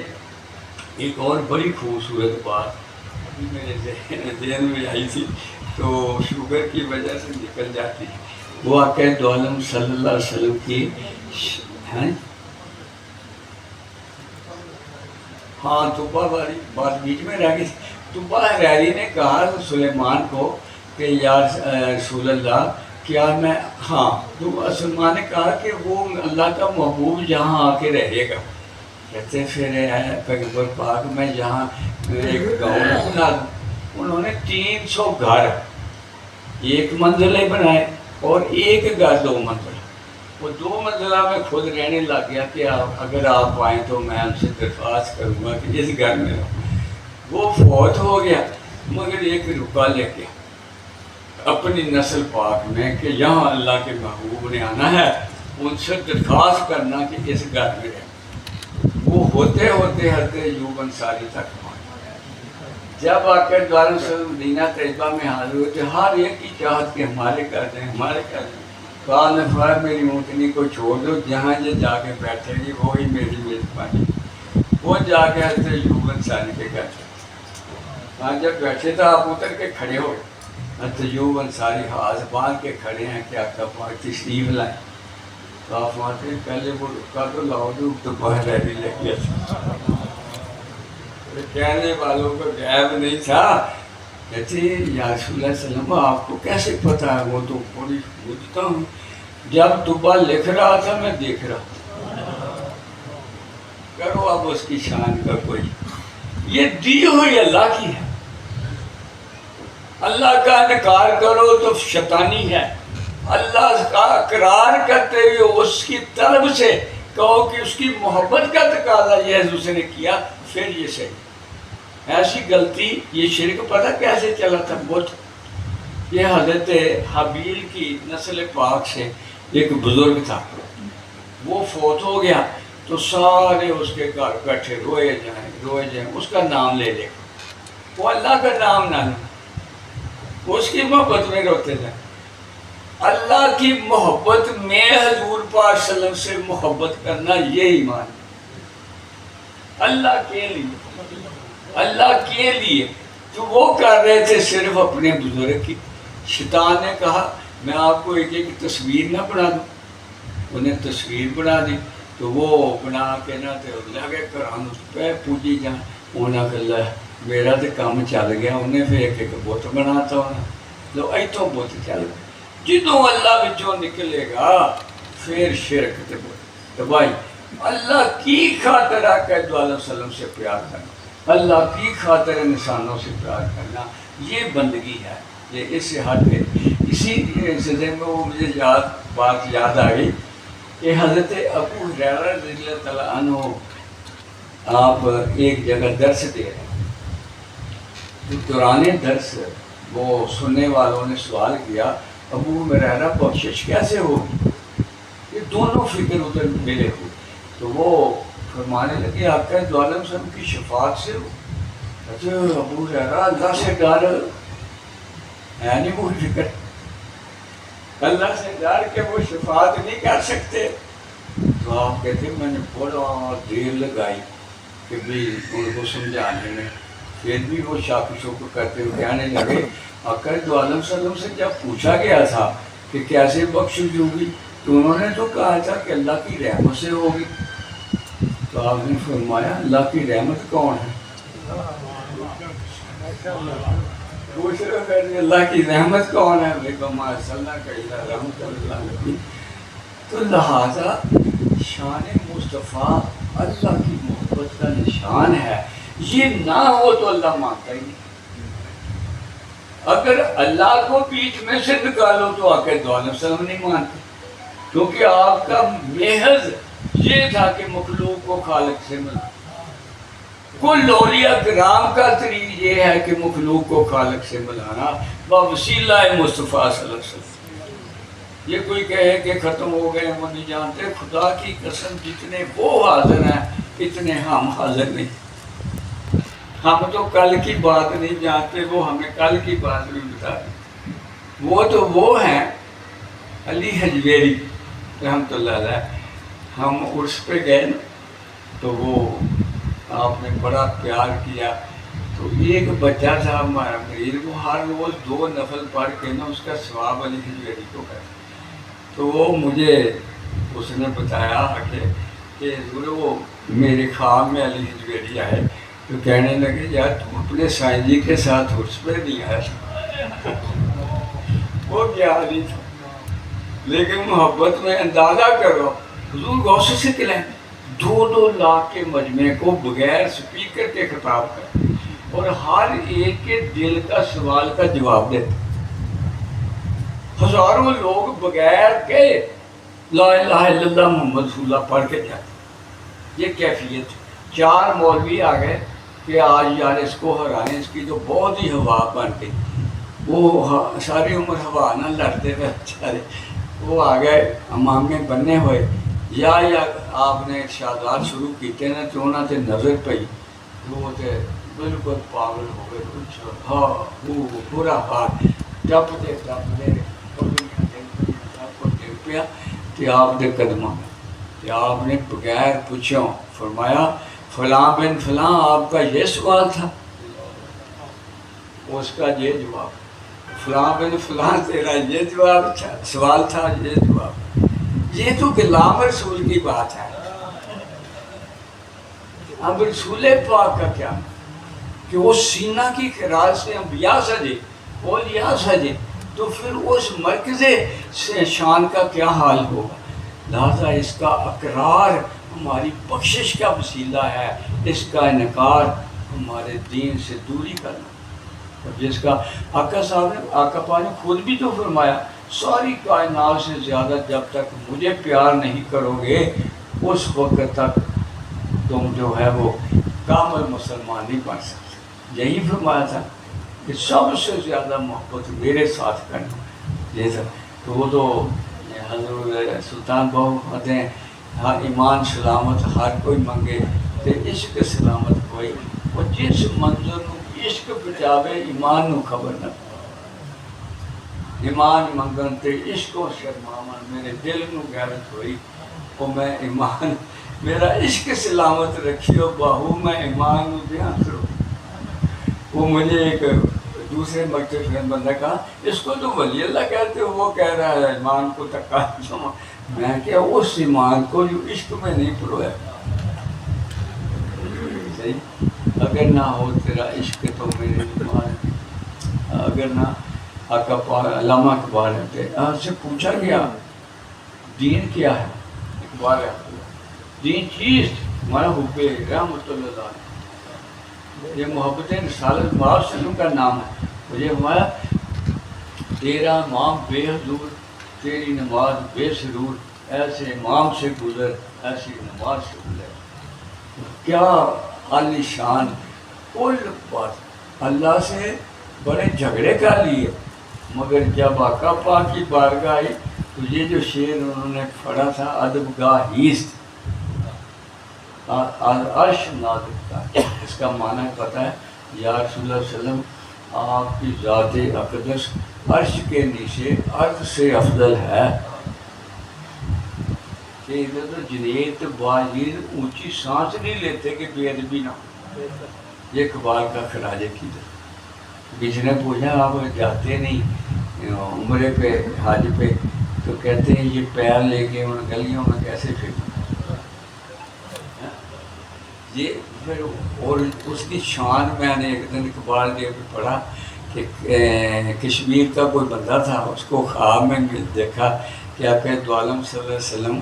ایک اور بڑی خوبصورت بات میرے ذہن میں آئی تھی، تو شوگر کی وجہ سے نکل جاتی ہے. وہ آقا دو عالم صلی اللہ علیہ وسلم کی ہاں طبا والی بات بیچ میں رہ گئی. طبا حریری نے کہا سلیمان کو کہ یا رسول اللہ کیا میں تو سلیمان نے کہا کہ وہ اللہ کا محبوب جہاں آ کے رہے گا. کہتے پھر پیغمبر پاک میں جہاں ایک گاؤں بنا دوں. انہوں نے 300 گھر ایک منزلے بنائے اور ایک گھر 2 منزلہ. وہ 2 منزلہ میں خود رہنے لگ گیا کہ اگر آپ آئیں تو میں ان سے درخواست کروں گا کہ اس گھر میں رہوں. وہ فوت ہو گیا مگر ایک رکا لے کے اپنی نسل پاک میں کہ یہاں اللہ کے محبوب نے آنا ہے، ان سے درخواست کرنا کہ اس گھر میں رہیں. وہ ہوتے ہوتے ایوب انصاری تک پہنچ. جب آقا دو عالم مدینہ طیبہ میں حاضر ہوتے ہر ایک کی چاہت کہ ہمارے کر دیں ہمارے کر دیں. کہا نے فرمایا میری اونٹنی کو چھوڑ دو، جہاں یہ جا کے بیٹھے گی وہی میری میزبانی. وہ جا کے حضرت ایوب انصاری کے گھر جب بیٹھے تھا آپ اتر کے کھڑے ہو. حضرت ایوب انصاری ہاتھ باندھ کے کھڑے ہیں کہ آقا پاک تشریف لائیں. تو آپ فرماتے ہیں پہلے وہ رکا تو لاؤ جو تو باہر بھی لگ گیا تھا. کہنے والوں کو غائب نہیں تھا. کہتے یا رسول اللہ صلی اللہ علیہ وسلم آپ کو کیسے پتہ ہے؟ وہ تو پوری پوچھتا ہوں، جب طبا لکھ رہا تھا میں دیکھ رہا. کرو اب اس کی شان کا کوئی، یہ دی ہوئی اللہ کی ہے. اللہ کا انکار کرو تو شیطانی ہے. اللہ کا اقرار کرتے ہوئے اس کی طلب سے کہو کہ اس کی محبت کا تقاضا یہ حضور نے کیا، پھر یہ صحیح. ایسی غلطی یہ شرک پتہ کیسے چلا تھا بت. یہ حضرت حابیل کی نسل پاک سے ایک بزرگ تھا، وہ فوت ہو گیا تو سارے اس کے گھر بیٹھے روئے جائیں اس کا نام لے لے. وہ اللہ کا نام نہ لے، اس کی محبت میں روتے جائیں. اللہ کی محبت میں حضور پاک صلی اللہ علیہ وسلم سے محبت کرنا یہ ایمان. اللہ کے لیے تو وہ کر رہے تھے صرف اپنے بزرگ کی. شیطان نے کہا میں آپ کو ایک ایک تصویر نہ بنا دوں. انہیں تصویر بنا دی تو وہ بنا کے نہ لگے قرآن اس پہ پوجی جان. انہیں کہ اللہ میرا تو کام چل گیا. انہیں پھر ایک ایک بت بناتا انہیں لو ایتھوں بت چل گیا. جدوں اللہ وچوں نکلے گا پھر شرک تے تباہی. اللہ کی خاطر آقا دو علیہ وسلم سے پیار کرنا، اللہ کی خاطر انسانوں سے پیار کرنا، یہ بندگی ہے، یہ اس سے ہٹ ہے۔ اسی سلسلے میں وہ مجھے بات یاد آ گئی کہ حضرت ابو ہریرہ رضی اللہ تعالیٰ عنہ آپ ایک جگہ درس دے رہے ہیں، تو دوران درس وہ سننے والوں نے سوال کیا ابو ہریرہ بخشش کیسے ہوگی؟ یہ دونوں فکر ادھر ملے ہوئے، تو وہ فرمانے لگے آقا دو عالم وسلم کی شفاعت سے ہو۔ اچھا ابو ہریرہ اللہ سے ڈر ہے نہیں کوئی فکر، اللہ سے ڈر کے وہ شفاعت نہیں کر سکتے، تو آپ کہتے میں نے بڑا دیر لگائی کہ بھی ان کو سمجھانے میں، پھر بھی وہ شاک شکر کرتے ہوئے کہنے لگے آقا دو عالم وسلم سے جب پوچھا گیا تھا کہ کیسے بخشش ہوگی تو انہوں نے تو کہا تھا کہ اللہ کی رحمت سے ہوگی، تو آپ نے فرمایا اللہ کی رحمت کون ہے؟ پوچھ رہے ہیں اللہ کی رحمت کون ہے؟ تو لہذا شان مصطفیٰ اللہ کی محبت کا نشان ہے، یہ نہ ہو تو اللہ مانتا ہی نہیں۔ اگر اللہ کو بیچ میں سے نکالو تو آقا دو علیہ وسلم نہیں مانتے، کیونکہ آپ کا محض یہ تھا کہ مخلوق کو خالق سے ملا۔ کل اولیاء کرام کا طریق یہ ہے کہ مخلوق کو خالق سے ملانا بوسیلہ مصطفیٰ صلی اللہ علیہ وسلم۔ یہ کوئی کہے کہ ختم ہو گئے وہ نہیں جانتے، خدا کی قسم جتنے وہ حاضر ہیں اتنے ہم حاضر نہیں۔ ہم تو کل کی بات نہیں جانتے، وہ ہمیں کل کی بات نہیں بتاتے۔ وہ تو وہ ہیں علی حجویری رحمۃ اللہ علیہ، ہم عرس پہ گئے نا تو وہ آپ نے بڑا پیار کیا، تو ایک بچہ تھا ہمارا مریض، وہ ہر روز 2 نفل پڑھ کے نا اس کا ثواب علی حجویری کو کرتا، تو وہ مجھے اس نے بتایا کہ حضور وہ میرے خواب میں علی حجویری آئے تو کہنے لگے یار تم اپنے سائیں جی کے ساتھ عرس پہ نہیں آیا۔ وہ کیا علی تھا، لیکن محبت میں اندازہ کرو حضور غوث سے کلیں 2 لاکھ کے مجمع کو بغیر سپیکر کے خطاب کرتے اور ہر ایک کے دل کا سوال کا جواب دیتے، ہزاروں لوگ بغیر کے لا الہ الا اللہ محمد رسول اللہ پڑھ کے جاتے۔ یہ کیفیت 4 مولوی آ گئے کہ آج یار اس کو ہرائیں، اس کی تو بہت ہی ہوا بن گئی، وہ ساری عمر ہوا نہ لڑتے تھے بیچارے، وہ آ گئے امام میں بننے ہوئے، یا آپ نے ارشادات شروع کیتے نا تو انہوں نے نظر پئی، وہ تے بالکل پاگل ہو گئے، کچھ ہاں وہ برا حال ٹپتے پیا کہ آپ دے قدموں کہ آپ نے بغیر پوچھو فرمایا فلاں بن فلاں آپ کا یہ سوال تھا، اس کا یہ جواب، فلاں بن فلاں تیرا یہ جواب تھا، سوال تھا یہ جواب۔ یہ تو غلام رسول کی بات ہے۔ اب رسول پاک کا کیا کہ وہ سینہ کی خراج سے انبیاء سجے، اولیاء سجے، تو پھر اس مرکز سے شان کا کیا حال ہوگا؟ لہذا اس کا اقرار ہماری بخشش کا وسیلہ ہے، اس کا انکار ہمارے دین سے دوری کرنا۔ اور جس کا آقا صاحب نے آقا پاک نے خود بھی تو فرمایا ساری کائنات سے زیادہ جب تک مجھے پیار نہیں کرو گے اس وقت تک تم جو ہے وہ کامل مسلمان نہیں بن سکتے۔ یہی فرمایا تھا کہ سب سے زیادہ محبت میرے ساتھ کرنا۔ یہ تھا تو وہ تو حضور سلطان بہو کہتے ہیں ہاں ایمان سلامت ہر کوئی منگے تے عشق سلامت کوئی، اور جس منظر نو عشق بچاوے ایمان نو خبر نہ ایمان منگن تے عشق و شرماون میرے دل نو غیرت ہوئی، وہ میں ایمان میرا عشق سلامت رکھیو باہو میں ایمان نو دھیان کرو۔ وہ مجھے ایک دوسرے مکتب میں بندہ کہا اس کو تو ولی اللہ کہتے ہو، وہ کہہ رہا ہے ایمان کو تکا جمع، میں کیا اس ایمان کو جو عشق میں نہیں پرویا۔ صحیح، اگر نہ ہو تیرا عشق تو میرے ایمان، اگر نہ آقا علامہ اقبال ہے آپ سے پوچھا گیا دین کیا ہے؟ اقبال ہے دین چیست مانا حب رحمت اللہ علیہ، یہ محبت رسالت معاذ سلم کا نام ہے. مجھے ہمارا تیرا امام بے حضور، تیری نماز بے سرور، ایسے امام سے گزر ایسی نماز سے گزر. کیا عالی شان کل بات. اللہ سے بڑے جھگڑے کر لیے، مگر جب آقا پاک کی بارگاہ آئی تو یہ جو شعر انہوں نے پڑھا تھا ادب گاہ ہیست عرش نازک تھا، اس کا معنی پتہ ہے یا رسول اللہ علیہ وسلم آپ کی ذات اقدس عرش کے نیچے عرض سے افضل ہے. کہ ادھر تو جنید باجیر اونچی سانس نہیں لیتے کہ بے ادبی نہ ہو. یہ اقبال کا خراج عقیدت. کسی نے پوچھا آپ جاتے نہیں عمرے پہ حج پہ تو کہتے ہیں یہ پیر لے کے ان گلیوں میں کیسے پھینکوں. یہ پھر اور اس کی شان میں نے ایک دن اقبال کے پڑھا کہ کشمیر کا کوئی بندہ تھا، اس کو خواب میں دیکھا کہ آپ کے دو عالم صلی اللہ علیہ وسلم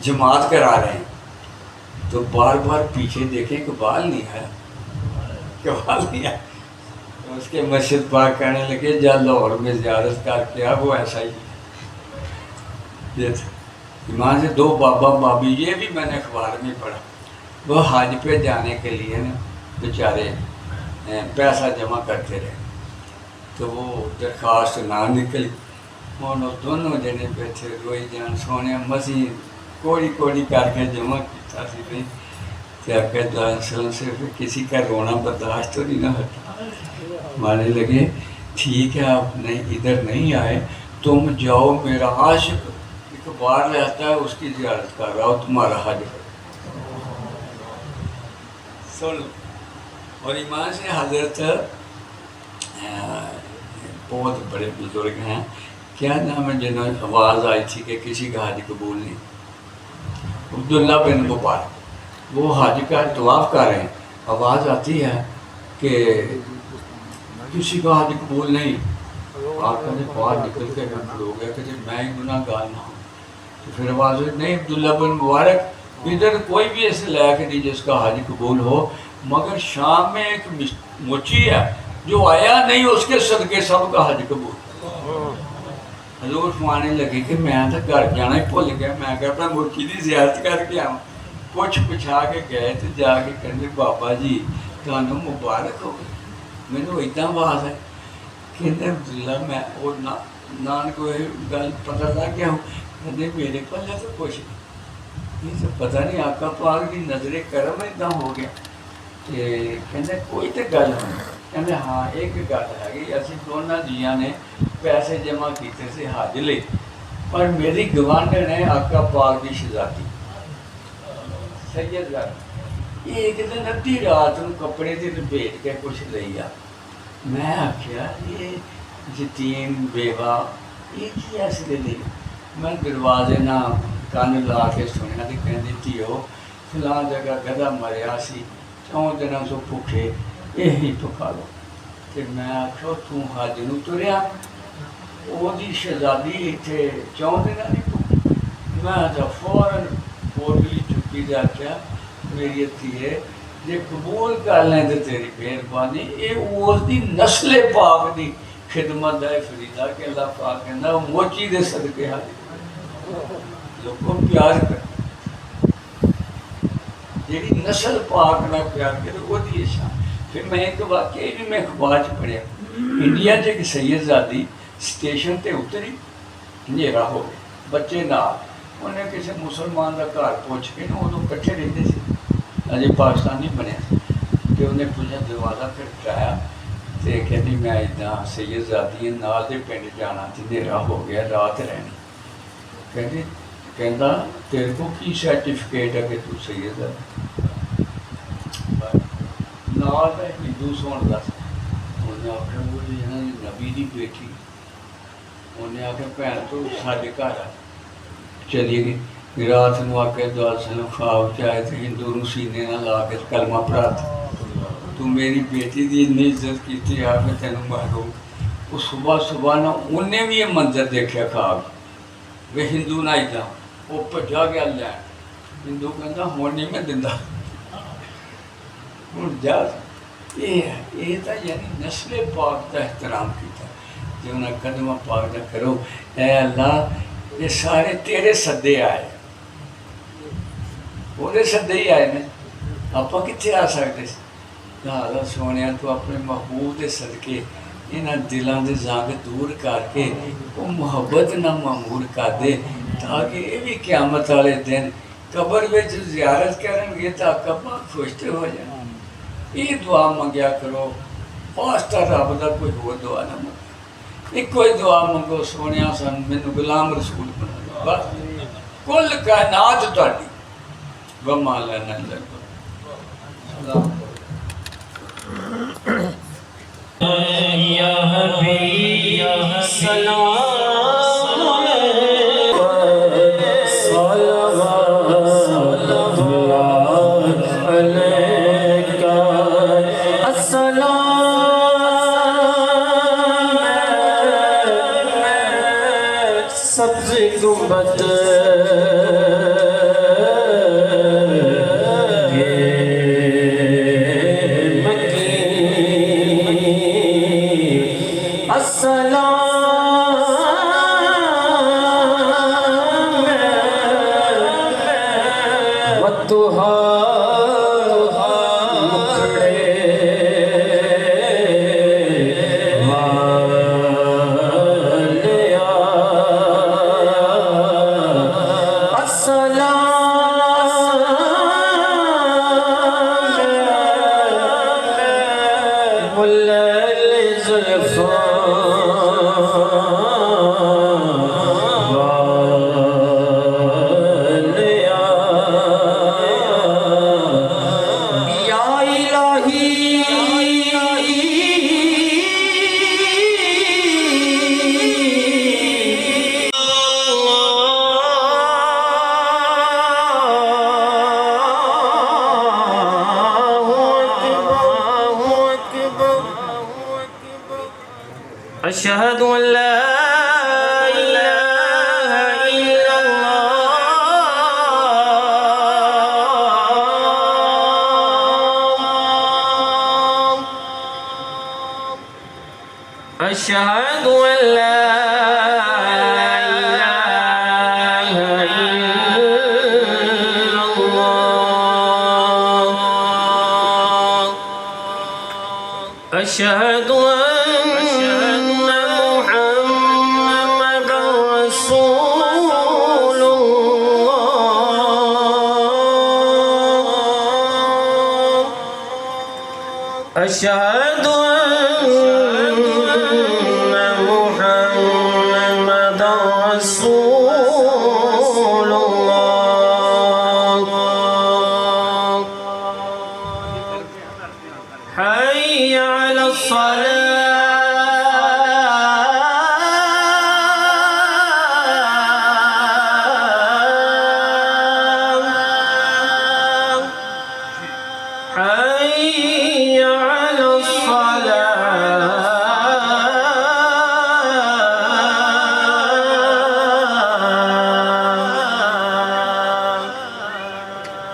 جماعت کرا رہے ہیں، تو بار بار پیچھے دیکھیں اقبال نہیں آیا، اقبال نہیں آیا. اس کے مسجد پاک کہنے لگے جا لاہور میں زیارت کر کے آ، وہ ایسا ہی یہ تھا. ایمان سے دو بابا بابی یہ بھی میں نے اخبار میں پڑھا، وہ حج پہ جانے کے لیے نا بیچارے پیسہ جمع کرتے رہے تو وہ درخواست نہ نکلی. وہ دونوں جنے بیٹھے روئی جان سونے مسیح کوڑی کوڑی کر کے جمع کیا سی نہیں تو آپ کے سے کسی کا رونا برداشت تو نہیں نہ ہوتا. مانے لگے ٹھیک ہے آپ نہیں ادھر نہیں آئے، تم جاؤ، میرا عاشق اقبال رہتا ہے اس کی زیارت کر رہا ہو، تمہارا حج سن. اور ایمان سے حضرت بہت بڑے بزرگ ہیں، کیا نام ہے جنہوں نے آواز آئی تھی کہ کسی کا حج قبول نہیں، عبداللہ بن مبارک، وہ حج کا طواف کر رہے ہیں، آواز آتی ہے کہ کسی کا حج قبول نہیں. آپ کا باہر نکل کے ہو گیا کہ میں گناہ گار نہ ہوں. تو پھر آواز نہیں عبداللہ بن مبارک ادھر کوئی بھی ایسے لائق نہیں جس کا حج قبول ہو، مگر شام میں ایک موچی ہے جو آیا نہیں، اس کے صدقے سب کا حج قبول. حضور فرمانے لگے کہ میں تو گھر جانا ہی بھول گیا، میں کہ اپنا موچی کی زیارت کر کے آؤں. پوچھ پچھا کے گئے تو جا کے کہتے بابا جی تمہیں مبارک ہو گئی. میں نے اتنا آواز ہے کہتے عبداللہ میں اور نان کو گل پتہ لگ گیا ہوں. کہتے میرے پلے تو کچھ نہیں، یہ تو پتہ نہیں آقا پاک کی نظر کرم اتنا ہو گیا کہ کہتے کوئی تو گل نہیں. کہتے ہاں ایک گل ہے کہ اسی دونوں جیاں نے پیسے جمع کیتے سے حج لے، پر میری گوانڈ نے آقا پاک کی شہزادی سید گھر ایک دن ادھی رات میں کپڑے سے لپیٹ کے کچھ لیا. میں آخیا یہ یتیم بیوہ یہ کی ایسے لے لی. میں دروازے نہ کان لا کے سنیا تو کہندی تھیو فلاں جگہ گدھا مریا سی 4 دنوں سو بھوکے یہی پکا لو. کہ میں آخو تو حج نو تریا وہ شہزادی اتنے 4 دن نہیں بھوکی. میں تو فوراً بوٹلی چکی جا کے میری تھیے جی قبول کر لیں تو تیری مہربانی. یہ اس کی نسل پاک کی خدمت ہے فریدہ کہ اللہ پاک کہنا موچی دے صدقے حاضر لوگوں پیار کر جیڑی نسل پاک نہ پیار کرے وہ دی شان. پھر میں ایک واقعی بھی میں اخبار پڑھیا انڈیا چ ایک سید زادی اسٹیشن تے اتری اندھیرا ہو گیا بچے نال انہیں کسی مسلمان کا گھر پوچھ کے نا ادو کٹھے رہتے سی اجے پاکستان نہیں بنیا کہ انہیں پوچھا دروازہ پھر کرایا تو کہتی میں اتنا سید زادی نال دے پنڈ جانا تھی اندھیرا ہو گیا رات رہنی. کہتی کہندا تیرے کو کی سرٹیفکیٹ ہے کہ تو سید ہے نال ہے ہندو سون دس. انہیں آخیا وہ نبی دی بیٹی انہیں آخیا بھن تو سارے گھر آ چلی گئی. رات نو آ کے دعا سلم خواب چ آئے تو ہندو نو سینے نہ لا کے کلمہ پڑھا تو میری بیٹی دی اتنی عزت کی آ میں تینوں محروم. وہ صبح نہ انہیں بھی یہ منظر دیکھا خواب وہ ہندو نہ اتنا وہ بھجا گیا لین ہندو کہتا ہوں نہیں میں دندا ہوں جا یہ تھا یعنی نسل پاک کا احترام کیتا جو انہیں قدمہ پاک نہ کرو اے اللہ یہ سارے تیرے صدے آئے وہ صدے ہی آئے نے آپ کتنے آ سکتے لہذا سونے تو اپنے محبوب دے صدقے انہاں دلان دے زنگ دور کر کے وہ محبت نہ معمور کر دے تاکہ یہ بھی قیامت والے دن قبر وچ زیارت کرن گے تا قبر خوشتے ہو جائیں یہ دعا منگیا کرو واسطہ رب دا کوئی ہو دعا نہ منگو ایک کوئی دعا منگو سونیا سن مینوں غلام رسول بنا دو بس کل کائنات تہاڈی وما لنا لگو سلام یا حبیب سلام صلوات اللہ علیک السلام سبز گنبد أشهد أن لا إله إلا الله أشهد أن لا إله إلا الله أشهد أشهد أن محمدا رسول الله حي على الصلاة حي على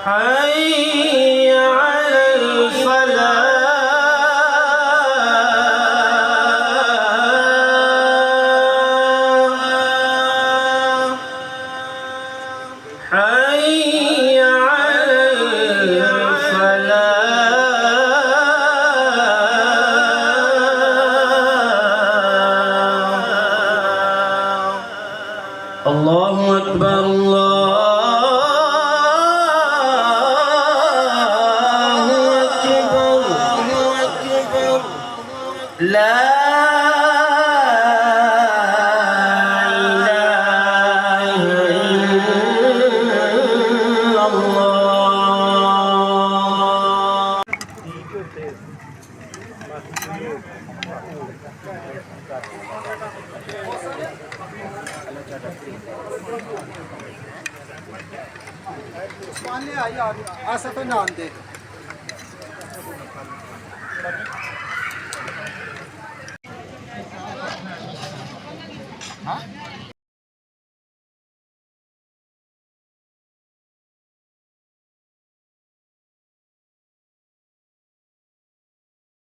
حي على الفلاح حي على الفلاح الله أكبر الله أكبر لا إله إلا الله عثمان نے آئی آسف نام دے